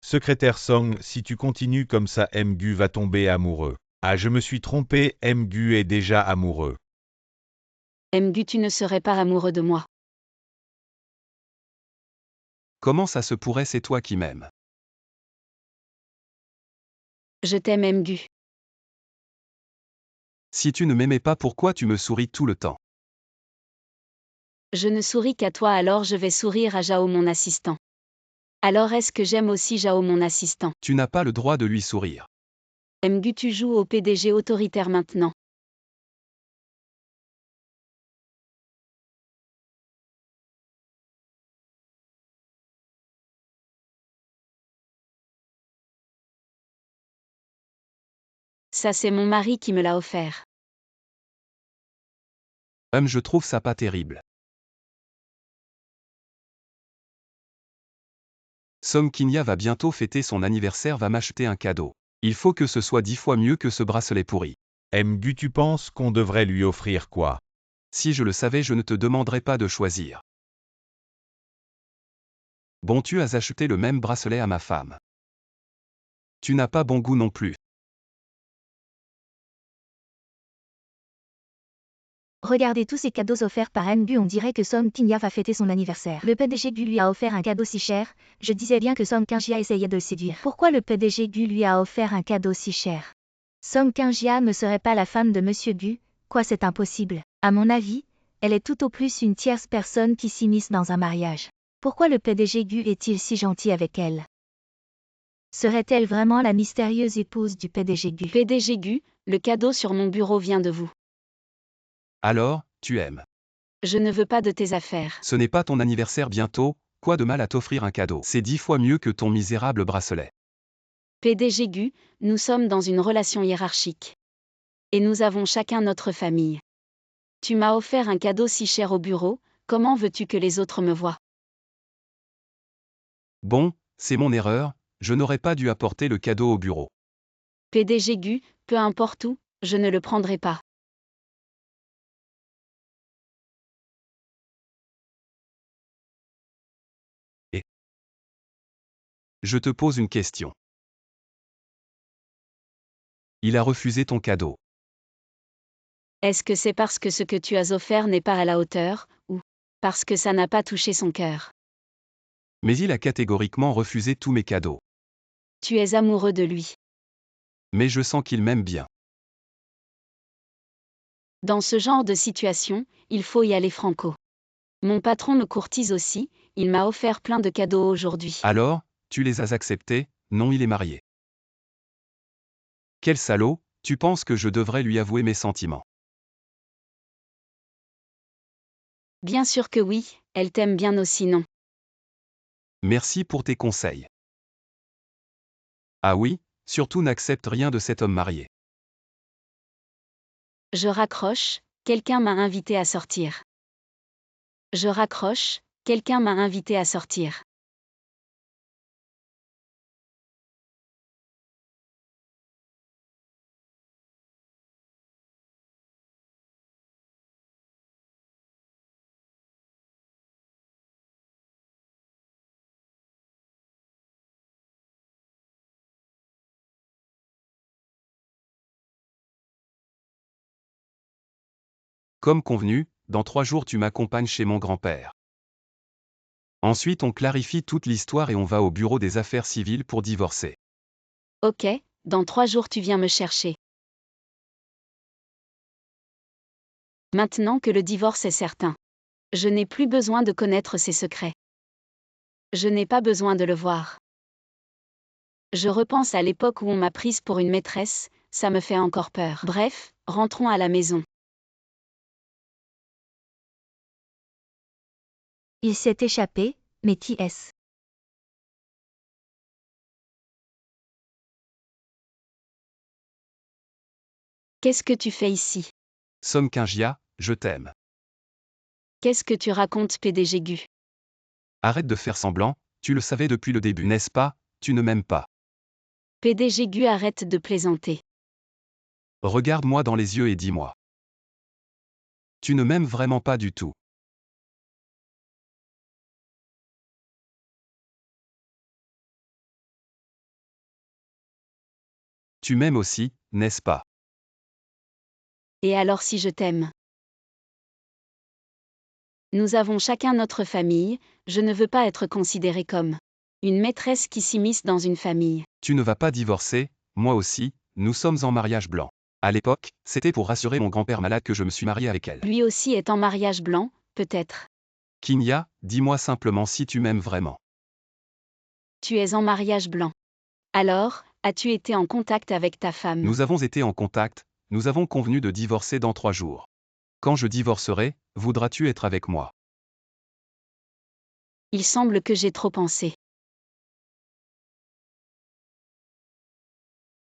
Secrétaire Song, si tu continues comme ça, Mgu va tomber amoureux. Ah, je me suis trompé, Mgu est déjà amoureux. Mgu, tu ne serais pas amoureux de moi. Comment ça se pourrait, c'est toi qui m'aimes? Je t'aime Mgu. Si tu ne m'aimais pas, pourquoi tu me souris tout le temps? Je ne souris qu'à toi, alors je vais sourire à Jao, mon assistant. Alors est-ce que j'aime aussi Jao, mon assistant? Tu n'as pas le droit de lui sourire. Mgu, tu joues au PDG autoritaire maintenant. Ça, c'est mon mari qui me l'a offert. Je trouve ça pas terrible. Som Kinya va bientôt fêter son anniversaire, va m'acheter un cadeau. Il faut que ce soit 10 fois mieux que ce bracelet pourri. Mgu, tu penses qu'on devrait lui offrir quoi? Si je le savais, je ne te demanderais pas de choisir. Bon, tu as acheté le même bracelet à ma femme. Tu n'as pas bon goût non plus. Regardez tous ces cadeaux offerts par Mgu, on dirait que Som Kinya va fêter son anniversaire. Le PDG Gu lui a offert un cadeau si cher, je disais bien que Som Kinya essayait de le séduire. Pourquoi le PDG Gu lui a offert un cadeau si cher? Som Kinya ne serait pas la femme de Monsieur Gu, quoi, c'est impossible. À mon avis, elle est tout au plus une tierce personne qui s'immisce dans un mariage. Pourquoi le PDG Gu est-il si gentil avec elle? Serait-elle vraiment la mystérieuse épouse du PDG Gu? PDG Gu, le cadeau sur mon bureau vient de vous. Alors, tu aimes. Je ne veux pas de tes affaires. Ce n'est pas ton anniversaire bientôt, quoi de mal à t'offrir un cadeau? C'est 10 fois mieux que ton misérable bracelet. PDG Gu, nous sommes dans une relation hiérarchique. Et nous avons chacun notre famille. Tu m'as offert un cadeau si cher au bureau, comment veux-tu que les autres me voient? Bon, c'est mon erreur, je n'aurais pas dû apporter le cadeau au bureau. PDG Gu, peu importe où, je ne le prendrai pas. Je te pose une question. Il a refusé ton cadeau. Est-ce que c'est parce que ce que tu as offert n'est pas à la hauteur, ou parce que ça n'a pas touché son cœur? Mais il a catégoriquement refusé tous mes cadeaux. Tu es amoureux de lui. Mais je sens qu'il m'aime bien. Dans ce genre de situation, il faut y aller franco. Mon patron me courtise aussi, il m'a offert plein de cadeaux aujourd'hui. Alors, tu les as acceptés? Non, il est marié. Quel salaud, tu penses que je devrais lui avouer mes sentiments? Bien sûr que oui, elle t'aime bien aussi, non? Merci pour tes conseils. Ah oui, surtout n'accepte rien de cet homme marié. Je raccroche, quelqu'un m'a invité à sortir. Je raccroche, Quelqu'un m'a invité à sortir. Comme convenu, dans 3 jours tu m'accompagnes chez mon grand-père. Ensuite on clarifie toute l'histoire et on va au bureau des affaires civiles pour divorcer. Ok, dans 3 jours tu viens me chercher. Maintenant que le divorce est certain. Je n'ai plus besoin de connaître ses secrets. Je n'ai pas besoin de le voir. Je repense à l'époque où on m'a prise pour une maîtresse, ça me fait encore peur. Bref, rentrons à la maison. Il s'est échappé, mais qui est-ce? Qu'est-ce que tu fais ici? Somme Kingia, je t'aime. Qu'est-ce que tu racontes, PDG Gu? Arrête de faire semblant, tu le savais depuis le début, n'est-ce pas? Tu ne m'aimes pas. PDG Gu, arrête de plaisanter. Regarde-moi dans les yeux et dis-moi. Tu ne m'aimes vraiment pas du tout. Tu m'aimes aussi, n'est-ce pas? Et alors si je t'aime? Nous avons chacun notre famille, je ne veux pas être considérée comme une maîtresse qui s'immisce dans une famille. Tu ne vas pas divorcer, moi aussi, nous sommes en mariage blanc. À l'époque, c'était pour rassurer mon grand-père malade que je me suis marié avec elle. Lui aussi est en mariage blanc, peut-être. Kingia, dis-moi simplement si tu m'aimes vraiment. Tu es en mariage blanc. Alors, as-tu été en contact avec ta femme? Nous avons été en contact, nous avons convenu de divorcer dans 3 jours. Quand je divorcerai, voudras-tu être avec moi? Il semble que j'ai trop pensé.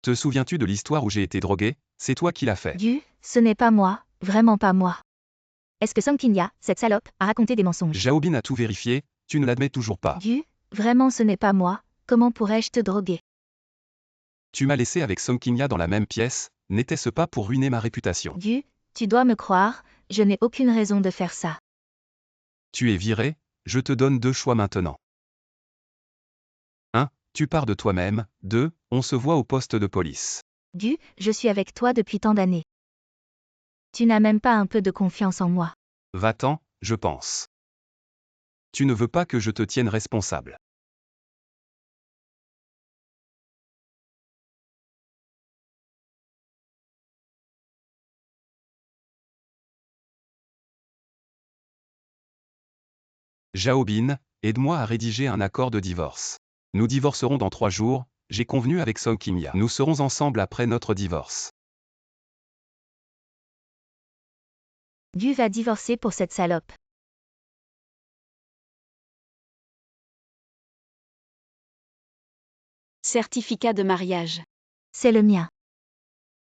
Te souviens-tu de l'histoire où j'ai été drogué? C'est toi qui l'as fait. Gu, ce n'est pas moi, vraiment pas moi. Est-ce que Song Kinya, cette salope, a raconté des mensonges? Xiaobin a tout vérifié, tu ne l'admets toujours pas. Gu, vraiment ce n'est pas moi, comment pourrais-je te droguer? Tu m'as laissé avec Song Kinya dans la même pièce, n'était-ce pas pour ruiner ma réputation? Gu, tu dois me croire, je n'ai aucune raison de faire ça. Tu es viré, je te donne 2 choix maintenant. 1. Tu pars de toi-même, 2. On se voit au poste de police. Gu, je suis avec toi depuis tant d'années. Tu n'as même pas un peu de confiance en moi. Va-t'en, je pense. Tu ne veux pas que je te tienne responsable. Xiaobin, aide-moi à rédiger un accord de divorce. Nous divorcerons dans 3 jours, j'ai convenu avec Song Kinya. Nous serons ensemble après notre divorce. Gu va divorcer pour cette salope. Certificat de mariage. C'est le mien.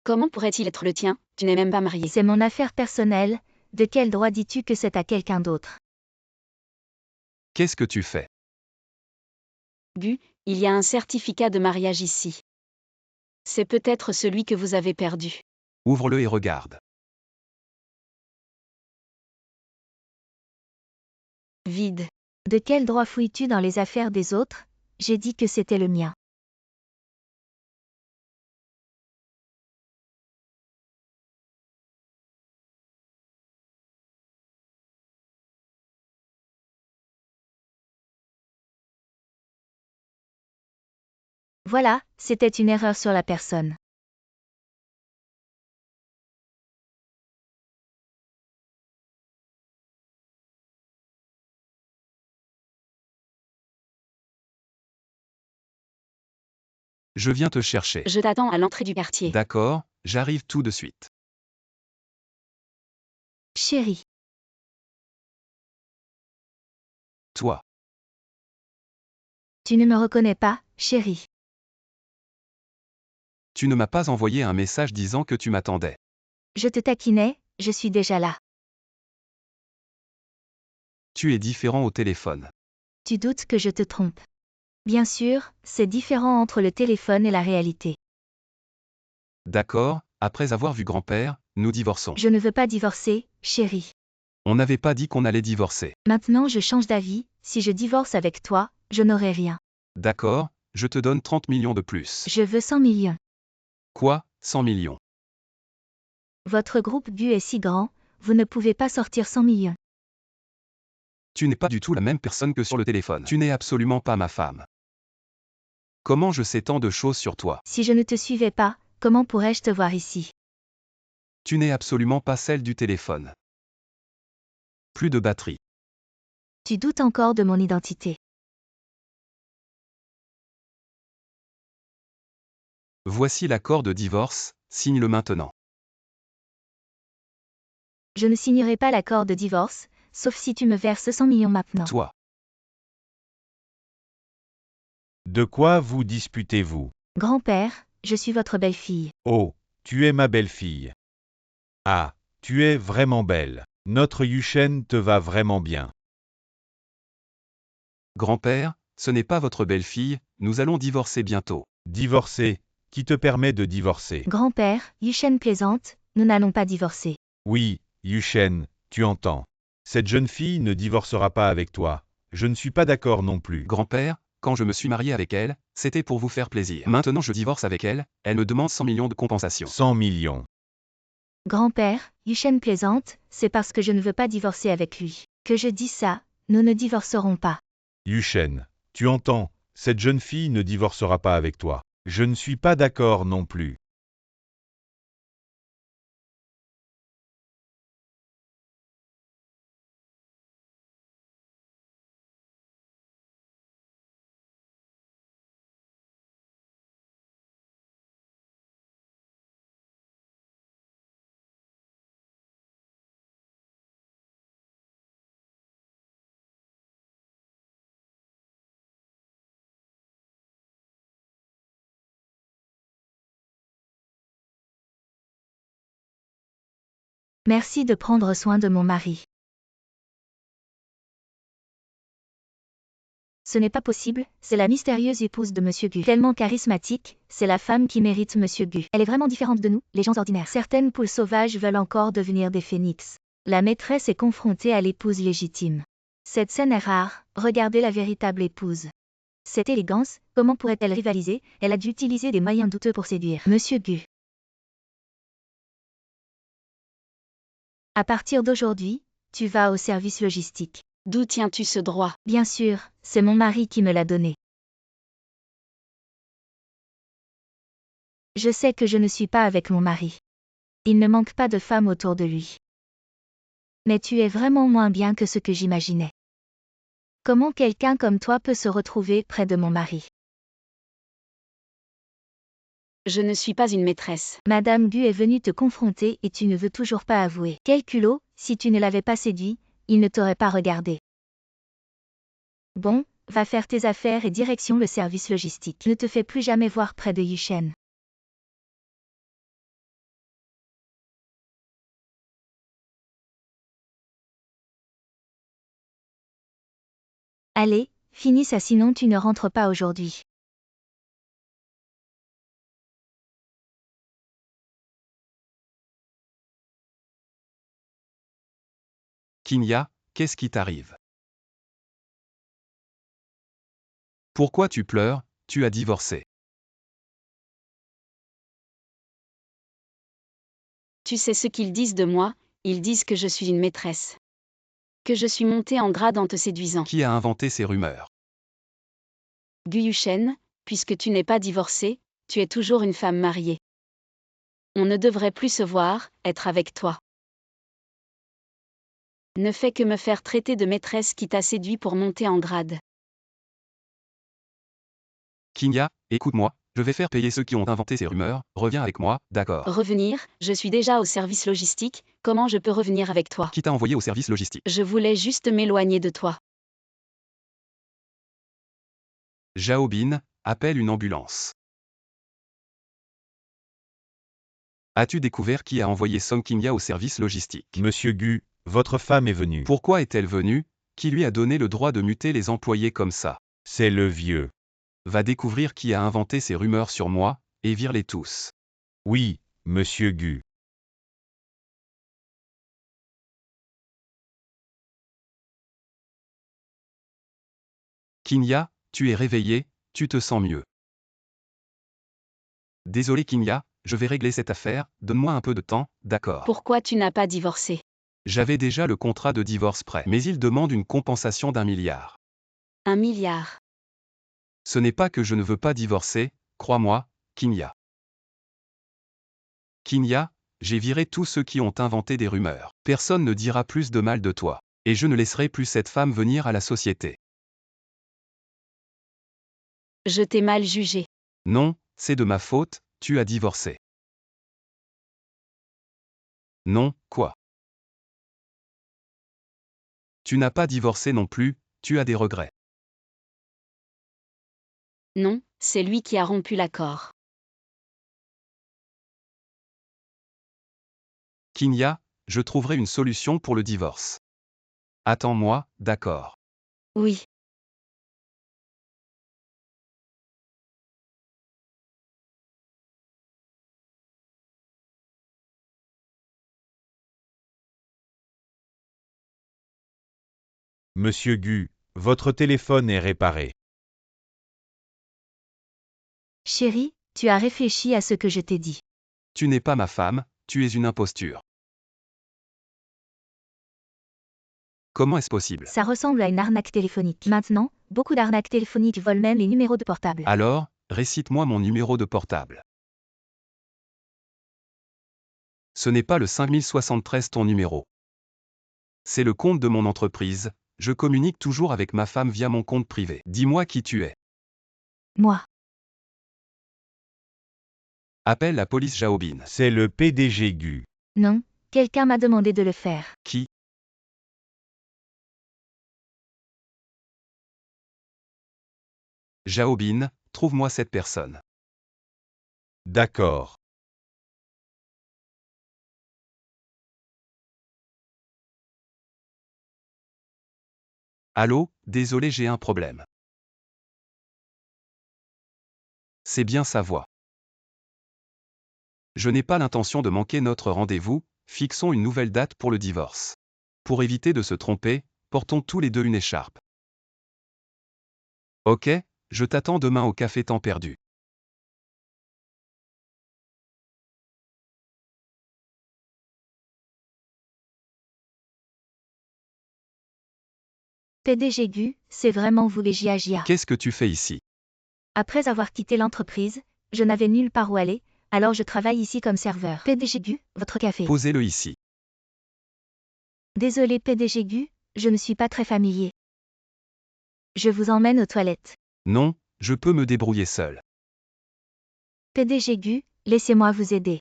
Comment pourrait-il être le tien? Tu n'es même pas marié. C'est mon affaire personnelle, de quel droit dis-tu que c'est à quelqu'un d'autre? Qu'est-ce que tu fais? Gu, il y a un certificat de mariage ici. C'est peut-être celui que vous avez perdu. Ouvre-le et regarde. Vide. De quel droit fouilles-tu dans les affaires des autres? J'ai dit que c'était le mien. Voilà, c'était une erreur sur la personne. Je viens te chercher. Je t'attends à l'entrée du quartier. D'accord, j'arrive tout de suite. Chérie, Toi, tu ne me reconnais pas, chérie. tu ne m'as pas envoyé un message disant que tu m'attendais. Je te taquinais, je suis déjà là. Tu es différent au téléphone. Tu doutes que je te trompe. Bien sûr, c'est différent entre le téléphone et la réalité. D'accord, après avoir vu grand-père, nous divorçons. Je ne veux pas divorcer, chérie. On n'avait pas dit qu'on allait divorcer. Maintenant je change d'avis, si je divorce avec toi, je n'aurai rien. D'accord, je te donne 30 millions de plus. Je veux 100 millions. Quoi, 100 millions? Votre groupe Gu est si grand, vous ne pouvez pas sortir 100 millions. Tu n'es pas du tout la même personne que sur le téléphone. Tu n'es absolument pas ma femme. Comment je sais tant de choses sur toi? Si je ne te suivais pas, comment pourrais-je te voir ici? Tu n'es absolument pas celle du téléphone. Plus de batterie. Tu doutes encore de mon identité. Voici l'accord de divorce, signe-le maintenant. Je ne signerai pas l'accord de divorce, sauf si tu me verses 100 millions maintenant. Toi. De quoi vous disputez-vous? Grand-père, je suis votre belle-fille. Oh, tu es ma belle-fille. Ah, tu es vraiment belle. Notre Yuchen te va vraiment bien. Grand-père, ce n'est pas votre belle-fille, nous allons divorcer bientôt. Divorcer, qui te permet de divorcer? Grand-père, Yushen plaisante, nous n'allons pas divorcer. Oui, Yuchen, tu entends. Cette jeune fille ne divorcera pas avec toi. Je ne suis pas d'accord non plus. Grand-père, quand je me suis marié avec elle, c'était pour vous faire plaisir. Maintenant je divorce avec elle, elle me demande 100 millions de compensation. 100 millions. Grand-père, Yushen plaisante, c'est parce que je ne veux pas divorcer avec lui. Que je dis ça, nous ne divorcerons pas. Yuchen, tu entends, cette jeune fille ne divorcera pas avec toi. Je ne suis pas d'accord non plus. Merci de prendre soin de mon mari. Ce n'est pas possible, c'est la mystérieuse épouse de Monsieur Gu. Tellement charismatique, c'est la femme qui mérite Monsieur Gu. Elle est vraiment différente de nous, les gens ordinaires. Certaines poules sauvages veulent encore devenir des phénix. La maîtresse est confrontée à l'épouse légitime. Cette scène est rare, regardez la véritable épouse. Cette élégance, comment pourrait-elle rivaliser? Elle a dû utiliser des moyens douteux pour séduire Monsieur Gu. À partir d'aujourd'hui, tu vas au service logistique. D'où tiens-tu ce droit? Bien sûr, c'est mon mari qui me l'a donné. Je sais que je ne suis pas avec mon mari. Il ne manque pas de femmes autour de lui. Mais tu es vraiment moins bien que ce que j'imaginais. Comment quelqu'un comme toi peut se retrouver près de mon mari? Je ne suis pas une maîtresse. Madame Gu est venue te confronter et tu ne veux toujours pas avouer. Quel culot, si tu ne l'avais pas séduit, il ne t'aurait pas regardé. Bon, va faire tes affaires et direction le service logistique. Ne te fais plus jamais voir près de Yushen. Allez, finis ça sinon tu ne rentres pas aujourd'hui. Kinya, qu'est-ce qui t'arrive? Pourquoi tu pleures? Tu as divorcé. Tu sais ce qu'ils disent de moi, ils disent que je suis une maîtresse. Que je suis montée en grade en te séduisant. Qui a inventé ces rumeurs? Gu Yushen, puisque tu n'es pas divorcée, tu es toujours une femme mariée. On ne devrait plus se voir, être avec toi. Ne fais que me faire traiter de maîtresse qui t'a séduit pour monter en grade. Kinya, écoute-moi, je vais faire payer ceux qui ont inventé ces rumeurs, reviens avec moi, d'accord. Revenir, je suis déjà au service logistique, comment je peux revenir avec toi? Qui t'a envoyé au service logistique? Je voulais juste m'éloigner de toi. Jaobin, appelle une ambulance. As-tu découvert qui a envoyé Song Kinya au service logistique? Monsieur Gu, votre femme est venue. Pourquoi est-elle venue? Qui lui a donné le droit de muter les employés comme ça? C'est le vieux. Va découvrir qui a inventé ces rumeurs sur moi, et vire-les tous. Oui, monsieur Gu. Kinya, tu es réveillé, tu te sens mieux. Désolé Kinya, je vais régler cette affaire, donne-moi un peu de temps, d'accord. Pourquoi tu n'as pas divorcé? J'avais déjà le contrat de divorce prêt. Mais il demande une compensation d'1 milliard. 1 milliard. Ce n'est pas que je ne veux pas divorcer, crois-moi, Kinya. Kinya, j'ai viré tous ceux qui ont inventé des rumeurs. Personne ne dira plus de mal de toi. Et je ne laisserai plus cette femme venir à la société. Je t'ai mal jugé. Non, c'est de ma faute, tu as divorcé. Non, quoi? Tu n'as pas divorcé non plus, tu as des regrets. Non, c'est lui qui a rompu l'accord. Kinya, je trouverai une solution pour le divorce. Attends-moi, d'accord. Oui. Monsieur Gu, votre téléphone est réparé. Chérie, tu as réfléchi à ce que je t'ai dit. Tu n'es pas ma femme, tu es une imposture. Comment est-ce possible? Ça ressemble à une arnaque téléphonique. Maintenant, beaucoup d'arnaques téléphoniques volent même les numéros de portable. Alors, récite-moi mon numéro de portable. Ce n'est pas le 5073 ton numéro. C'est le compte de mon entreprise, je communique toujours avec ma femme via mon compte privé. Dis-moi qui tu es. Moi. Appelle la police Jaobin. C'est le PDG Gu. Non, quelqu'un m'a demandé de le faire. Qui? Jaobin, trouve-moi cette personne. D'accord. Allô, désolé j'ai un problème. C'est bien sa voix. Je n'ai pas l'intention de manquer notre rendez-vous, fixons une nouvelle date pour le divorce. Pour éviter de se tromper, portons tous les deux une écharpe. Ok, je t'attends demain au café temps perdu. PDG Gu, c'est vraiment vous les Jia. Qu'est-ce que tu fais ici? Après avoir quitté l'entreprise, je n'avais nulle part où aller, alors je travaille ici comme serveur. PDG Gu, votre café. Posez-le ici. Désolé PDG Gu, je ne suis pas très familier. Je vous emmène aux toilettes. Non, je peux me débrouiller seul. PDG Gu, laissez-moi vous aider.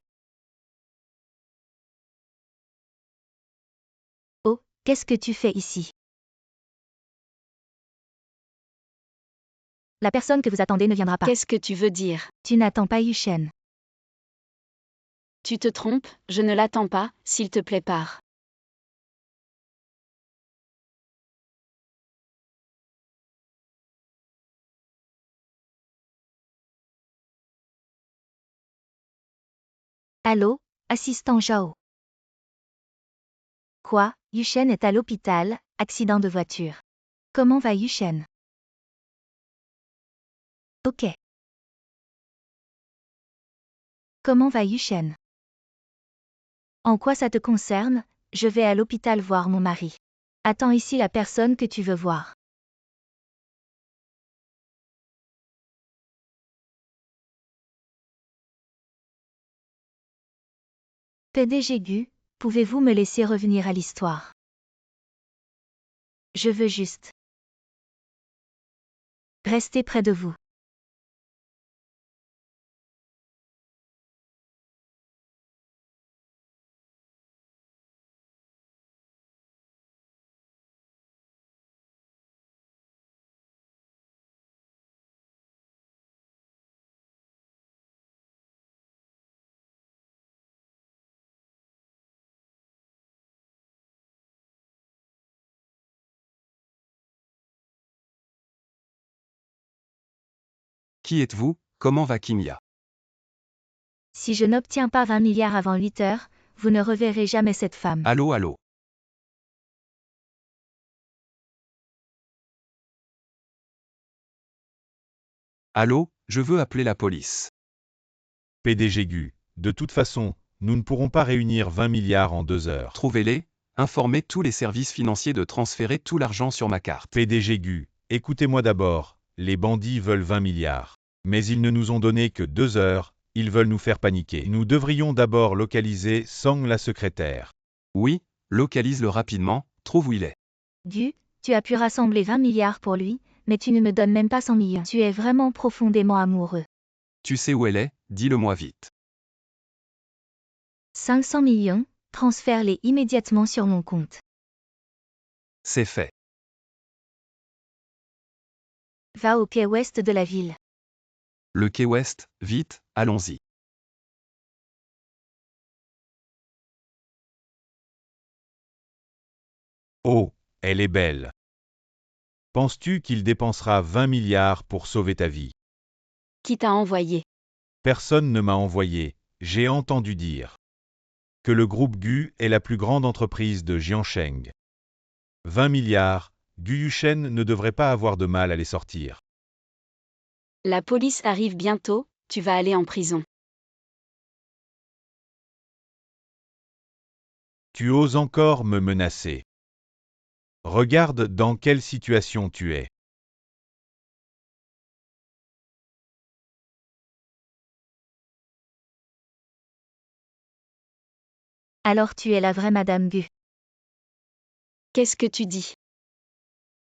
Oh, qu'est-ce que tu fais ici? La personne que vous attendez ne viendra pas. Qu'est-ce que tu veux dire? Tu n'attends pas Yushen. Tu te trompes, je ne l'attends pas, s'il te plaît pars. Allô, assistant Zhao. Quoi, Yushen est à l'hôpital, accident de voiture. Comment va Yushen? Ok. Comment va Yushen? En quoi ça te concerne? Je vais à l'hôpital voir mon mari. Attends ici la personne que tu veux voir. PDG Gu, pouvez-vous me laisser revenir à l'histoire? Je veux juste rester près de vous. Qui êtes-vous? Comment va Kimia? Si je n'obtiens pas 20 milliards avant 8 heures, vous ne reverrez jamais cette femme. Allô, allô. Allô, je veux appeler la police. PDG Gu, de toute façon, nous ne pourrons pas réunir 20 milliards en 2 heures. Trouvez-les, informez tous les services financiers de transférer tout l'argent sur ma carte. PDG Gu, écoutez-moi d'abord, les bandits veulent 20 milliards. Mais ils ne nous ont donné que 2 heures, ils veulent nous faire paniquer. Nous devrions d'abord localiser Sang la secrétaire. Oui, localise-le rapidement, trouve où il est. Gu, tu as pu rassembler 20 milliards pour lui, mais tu ne me donnes même pas 100 millions. Tu es vraiment profondément amoureux. Tu sais où elle est, dis-le-moi vite. 500 millions, transfère-les immédiatement sur mon compte. C'est fait. Va au quai ouest de la ville. Le quai ouest, vite, allons-y. Oh, elle est belle. Penses-tu qu'il dépensera 20 milliards pour sauver ta vie? Qui t'a envoyé? Personne ne m'a envoyé, j'ai entendu dire que le groupe Gu est la plus grande entreprise de Jiansheng. 20 milliards, Gu Yushen ne devrait pas avoir de mal à les sortir. La police arrive bientôt, tu vas aller en prison. Tu oses encore me menacer. Regarde dans quelle situation tu es. Alors tu es la vraie Madame Gu. Qu'est-ce que tu dis?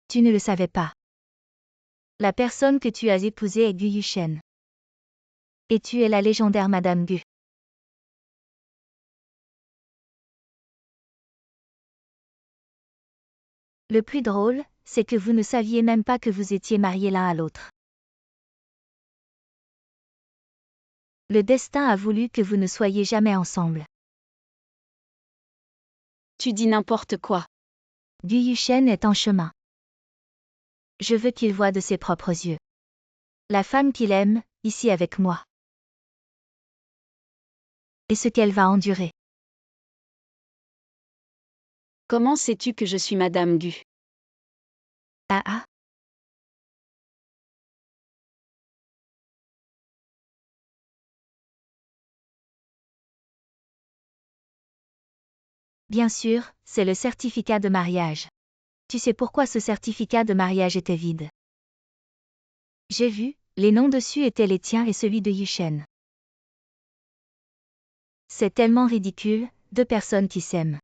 Tu ne le savais pas. La personne que tu as épousée est Gu Yushen. Et tu es la légendaire Madame Gu. Le plus drôle, c'est que vous ne saviez même pas que vous étiez mariés l'un à l'autre. Le destin a voulu que vous ne soyez jamais ensemble. Tu dis n'importe quoi. Gu Yushen est en chemin. Je veux qu'il voie de ses propres yeux la femme qu'il aime, ici avec moi. Et ce qu'elle va endurer. Comment sais-tu que je suis Madame Gu? Ah ah. Bien sûr, c'est le certificat de mariage. Tu sais pourquoi ce certificat de mariage était vide? J'ai vu, les noms dessus étaient les tiens et celui de Yushen. C'est tellement ridicule, deux personnes qui s'aiment.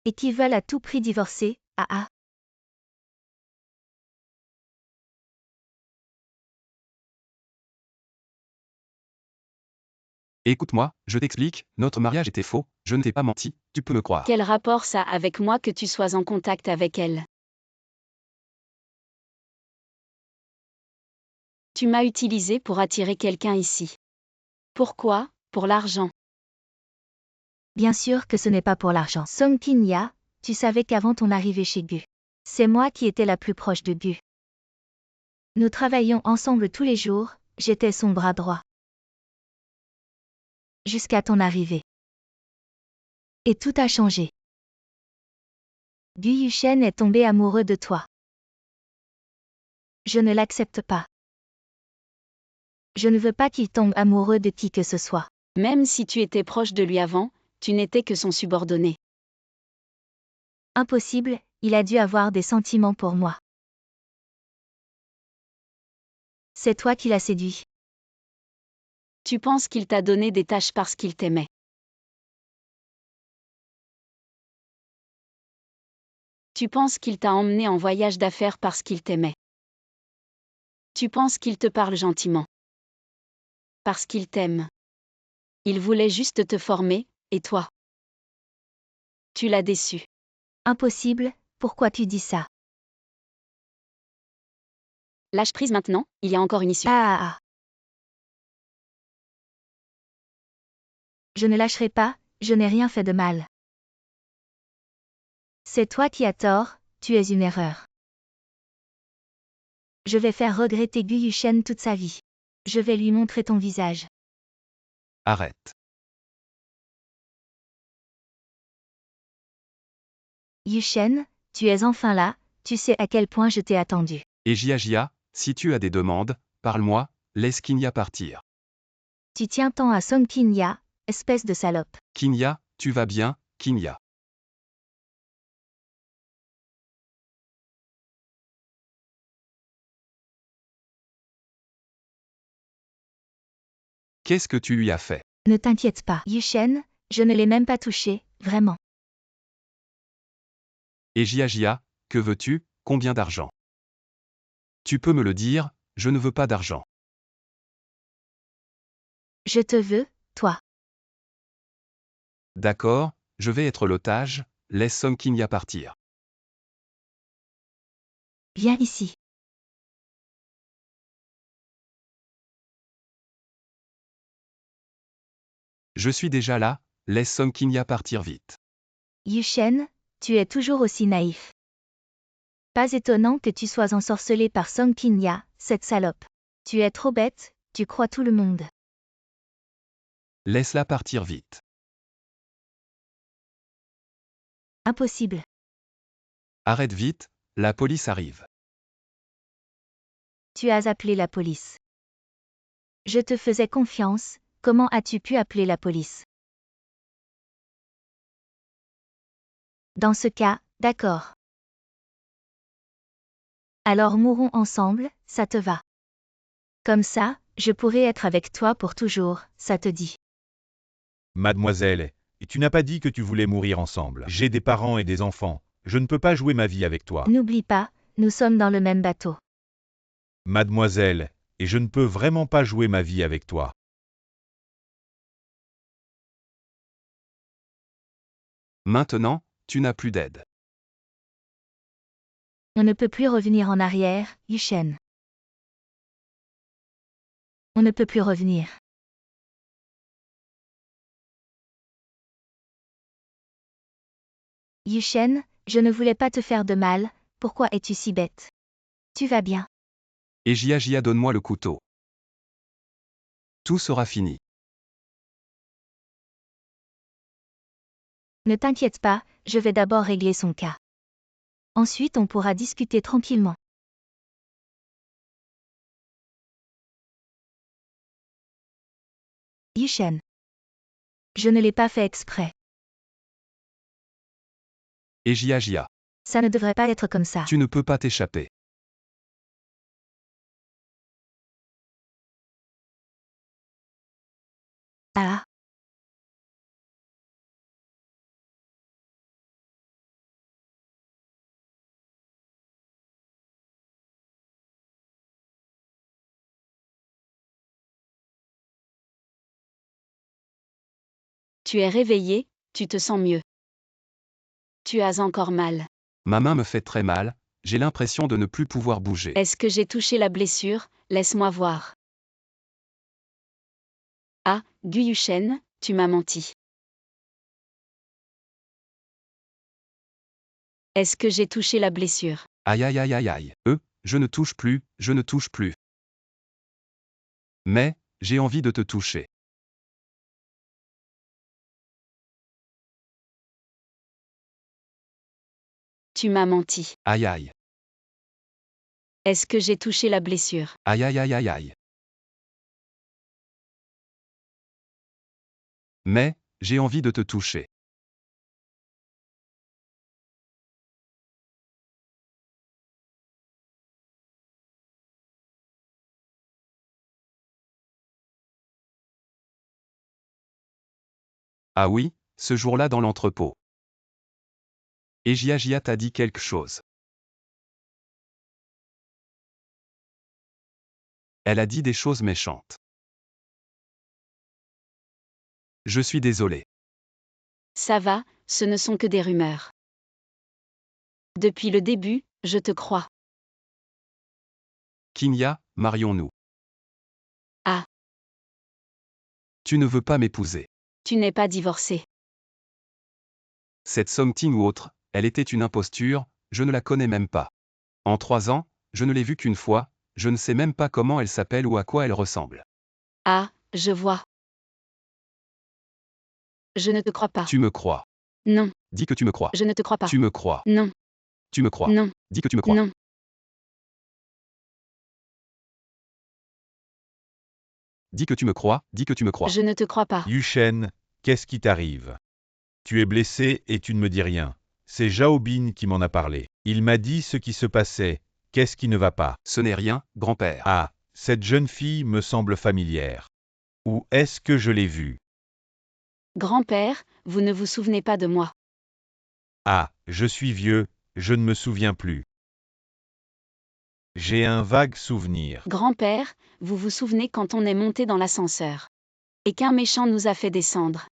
Et qui veulent à tout prix divorcer, ah ah. Écoute-moi, je t'explique, notre mariage était faux, je ne t'ai pas menti, tu peux me croire. Quel rapport ça a avec moi que tu sois en contact avec elle? Tu m'as utilisé pour attirer quelqu'un ici. Pourquoi? Pour l'argent. Bien sûr que ce n'est pas pour l'argent. Song Kin-ya, tu savais qu'avant ton arrivée chez Gu, c'est moi qui étais la plus proche de Gu. Nous travaillions ensemble tous les jours, j'étais son bras droit. Jusqu'à ton arrivée. Et tout a changé. Gu Yushen est tombé amoureux de toi. Je ne l'accepte pas. Je ne veux pas qu'il tombe amoureux de qui que ce soit. Même si tu étais proche de lui avant, tu n'étais que son subordonné. Impossible, il a dû avoir des sentiments pour moi. C'est toi qui l'as séduit. Tu penses qu'il t'a donné des tâches parce qu'il t'aimait. Tu penses qu'il t'a emmené en voyage d'affaires parce qu'il t'aimait. Tu penses qu'il te parle gentiment. Parce qu'il t'aime. Il voulait juste te former, et toi? Tu l'as déçu. Impossible, pourquoi tu dis ça? Lâche prise maintenant, il y a encore une issue. Ah ah ah. Je ne lâcherai pas, je n'ai rien fait de mal. C'est toi qui as tort, tu es une erreur. Je vais faire regretter Gu Yushen toute sa vie. Je vais lui montrer ton visage. Arrête. Yushen, tu es enfin là, tu sais à quel point je t'ai attendu. Et Jia, si tu as des demandes, parle-moi, laisse Kinya partir. Tu tiens tant à Song Kinya, espèce de salope. Kinya, tu vas bien, Kinya. Qu'est-ce que tu lui as fait? Ne t'inquiète pas. Yushen, je ne l'ai même pas touché, vraiment. Et Jia, que veux-tu, combien d'argent? Tu peux me le dire, je ne veux pas d'argent. Je te veux, toi. D'accord, je vais être l'otage, laisse Song Kinya partir. Viens ici. Je suis déjà là, laisse Song Kinya partir vite. Yushen, tu es toujours aussi naïf. Pas étonnant que tu sois ensorcelé par Song Kinya, cette salope. Tu es trop bête, tu crois tout le monde. Laisse-la partir vite. Impossible. Arrête vite, la police arrive. Tu as appelé la police. Je te faisais confiance, comment as-tu pu appeler la police? Dans ce cas, d'accord. Alors mourons ensemble, ça te va. Comme ça, je pourrai être avec toi pour toujours, ça te dit. Mademoiselle, et tu n'as pas dit que tu voulais mourir ensemble. J'ai des parents et des enfants, je ne peux pas jouer ma vie avec toi. N'oublie pas, nous sommes dans le même bateau. Mademoiselle, et je ne peux vraiment pas jouer ma vie avec toi. Maintenant, tu n'as plus d'aide. On ne peut plus revenir en arrière, Yushen. On ne peut plus revenir. Yushen, je ne voulais pas te faire de mal, pourquoi es-tu si bête? Tu vas bien. Et Jia, donne-moi le couteau. Tout sera fini. Ne t'inquiète pas, je vais d'abord régler son cas. Ensuite on pourra discuter tranquillement. Yushen. Je ne l'ai pas fait exprès. Et Jia, Ça ne devrait pas être comme ça. tu ne peux pas t'échapper. Ah. Tu es réveillé, tu te sens mieux. Tu as encore mal. Ma main me fait très mal, j'ai l'impression de ne plus pouvoir bouger. Est-ce que j'ai touché la blessure? Laisse-moi voir. Ah, Gu Yushen, tu m'as menti. Est-ce que j'ai touché la blessure? Aïe. Je ne touche plus, je ne touche plus. Mais, j'ai envie de te toucher. Tu m'as menti. Aïe. Est-ce que j'ai touché la blessure? Aïe. Mais, j'ai envie de te toucher. Ah oui, ce jour-là dans l'entrepôt. Et Jia t'a dit quelque chose. Elle a dit des choses méchantes. Je suis désolé. Ça va, ce ne sont que des rumeurs. Depuis le début, je te crois. Kinya, marions-nous. Ah. Tu ne veux pas m'épouser. Tu n'es pas divorcé. Cette Songting ou autre, elle était une imposture, je ne la connais même pas. En 3 ans, je ne l'ai vue qu'une fois, je ne sais même pas comment elle s'appelle ou à quoi elle ressemble. Ah, je vois. Je ne te crois pas. Tu me crois. Non, Dis que tu me crois. je ne te crois pas. Tu me crois. Non, Tu me crois. non, Dis que tu me crois. non. Dis que tu me crois. Dis que tu me crois. Je ne te crois pas. Yushen, qu'est-ce qui t'arrive? Tu es blessé et tu ne me dis rien. C'est Jaobin qui m'en a parlé. Il m'a dit ce qui se passait. Qu'est-ce qui ne va pas? Ce n'est rien, grand-père. Ah, cette jeune fille me semble familière. Où est-ce que je l'ai vue? Grand-père, vous ne vous souvenez pas de moi. Ah, je suis vieux, je ne me souviens plus. J'ai un vague souvenir. Grand-père, vous vous souvenez quand on est monté dans l'ascenseur et qu'un méchant nous a fait descendre.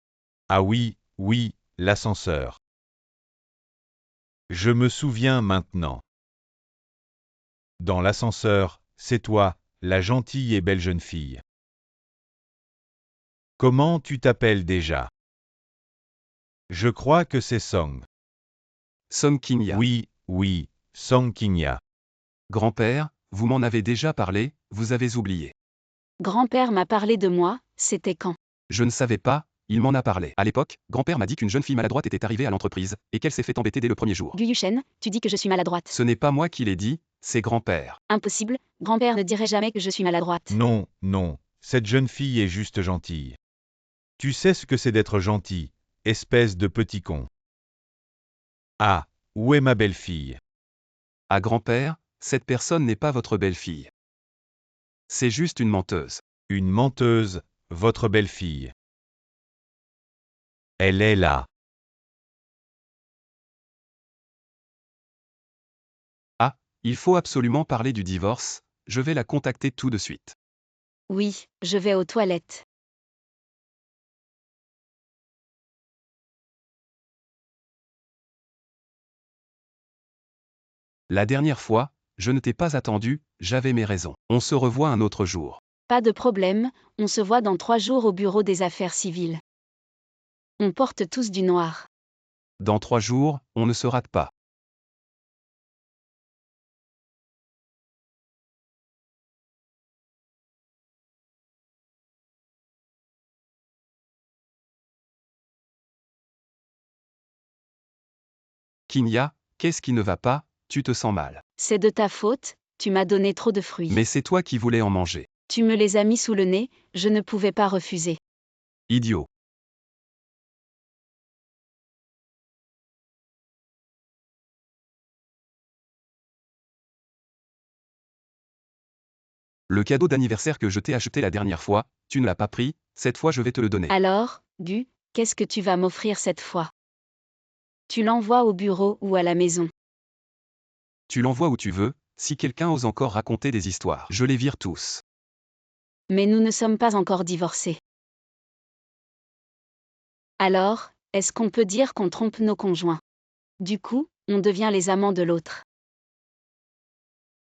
Ah oui, oui, l'ascenseur. Je me souviens maintenant. Dans l'ascenseur, c'est toi, la gentille et belle jeune fille. Comment tu t'appelles déjà? Je crois que c'est Song. Song King-ya. Oui, oui, Song King-ya. Grand-père, vous m'en avez déjà parlé, vous avez oublié. Grand-père m'a parlé de moi, c'était quand? Je ne savais pas, il m'en a parlé. À l'époque, grand-père m'a dit qu'une jeune fille maladroite était arrivée à l'entreprise, et qu'elle s'est fait embêter dès le premier jour. Gu Yushen, tu dis que je suis maladroite. Ce n'est pas moi qui l'ai dit, c'est grand-père. Impossible, grand-père ne dirait jamais que je suis maladroite. Non, non, cette jeune fille est juste gentille. Tu sais ce que c'est d'être gentil, espèce de petit con. Ah, où est ma belle-fille? À grand-père, cette personne n'est pas votre belle-fille. C'est juste une menteuse. Une menteuse, votre belle-fille. Elle est là. Ah, il faut absolument parler du divorce, je vais la contacter tout de suite. Oui, je vais aux toilettes. La dernière fois, je ne t'ai pas attendu, j'avais mes raisons. On se revoit un autre jour. Pas de problème, on se voit dans 3 jours au bureau des affaires civiles. On porte tous du noir. Dans 3 jours, on ne se rate pas. Kinya, qu'est-ce qui ne va pas, tu te sens mal. C'est de ta faute, tu m'as donné trop de fruits. Mais c'est toi qui voulais en manger. Tu me les as mis sous le nez, je ne pouvais pas refuser. Idiot. Le cadeau d'anniversaire que je t'ai acheté la dernière fois, tu ne l'as pas pris, cette fois je vais te le donner. Alors, Gu, qu'est-ce que tu vas m'offrir cette fois? Tu l'envoies au bureau ou à la maison? Tu l'envoies où tu veux, si quelqu'un ose encore raconter des histoires. Je les vire tous. Mais nous ne sommes pas encore divorcés. Alors, est-ce qu'on peut dire qu'on trompe nos conjoints? Du coup, on devient les amants de l'autre.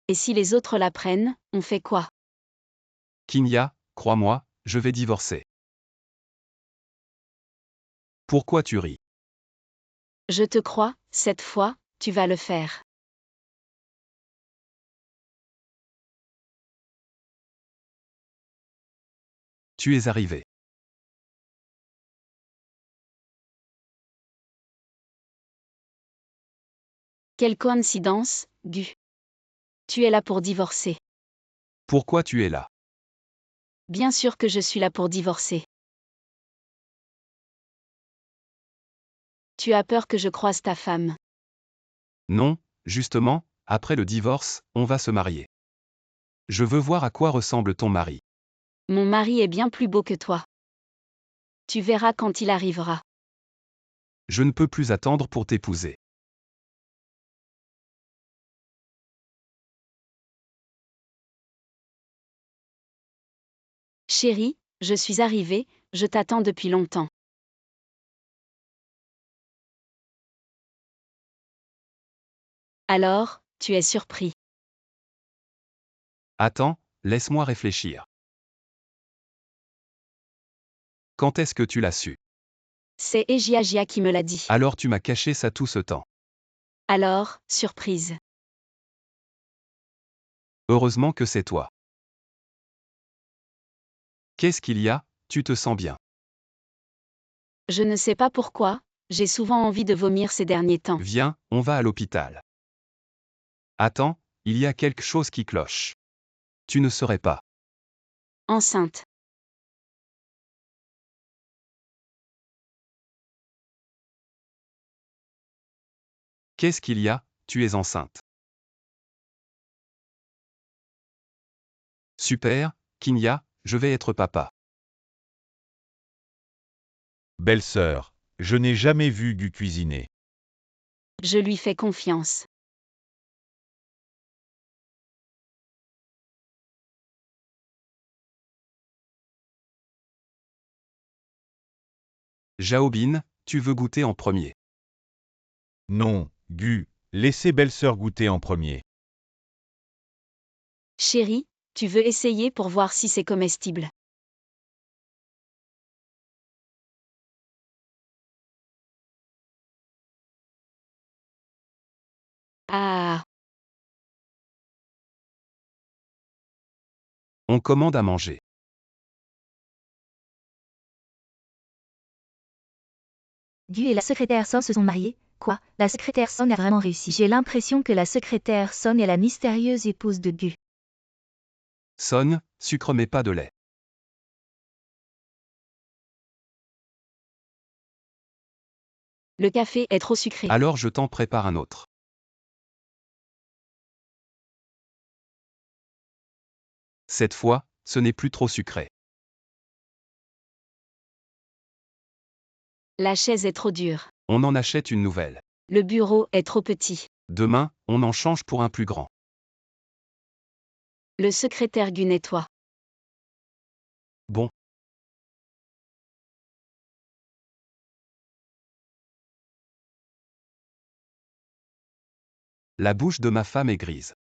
Et si les autres l'apprennent, on fait quoi? Kinya, crois-moi, je vais divorcer. Pourquoi tu ris? Je te crois, cette fois, tu vas le faire. Tu es arrivé. Quelle coïncidence, Gu. Tu es là pour divorcer. Pourquoi tu es là? Bien sûr que je suis là pour divorcer. Tu as peur que je croise ta femme. Non, justement, après le divorce, on va se marier. Je veux voir à quoi ressemble ton mari. Mon mari est bien plus beau que toi. Tu verras quand il arrivera. Je ne peux plus attendre pour t'épouser. Chérie, je suis arrivée, je t'attends depuis longtemps. Alors, tu es surpris. Attends, laisse-moi réfléchir. Quand est-ce que tu l'as su? C'est Ejiagia qui me l'a dit. Alors tu m'as caché ça tout ce temps. Alors, surprise. Heureusement que c'est toi. Qu'est-ce qu'il y a, tu te sens bien? Je ne sais pas pourquoi, j'ai souvent envie de vomir ces derniers temps. Viens, on va à l'hôpital. Attends, il y a quelque chose qui cloche. Tu ne serais pas Enceinte. Qu'est-ce qu'il y a, tu es enceinte. Super, Kinya, je vais être papa. Belle-sœur, je n'ai jamais vu Gu cuisiner. Je lui fais confiance. Jaobin, tu veux goûter en premier. Non, Gu, laissez belle-sœur goûter en premier. Chérie, tu veux essayer pour voir si c'est comestible. Ah, On commande à manger. Gu et la secrétaire Son se sont mariés. Quoi? La secrétaire Son a vraiment réussi. J'ai l'impression que la secrétaire Son est la mystérieuse épouse de Gu. Son, sucre mais pas de lait. le café est trop sucré. Alors je t'en prépare un autre. Cette fois, ce n'est plus trop sucré. La chaise est trop dure. On en achète une nouvelle. Le bureau est trop petit. Demain, on en change pour un plus grand. Le secrétaire Gu nettoie. Bon. La bouche de ma femme est grise.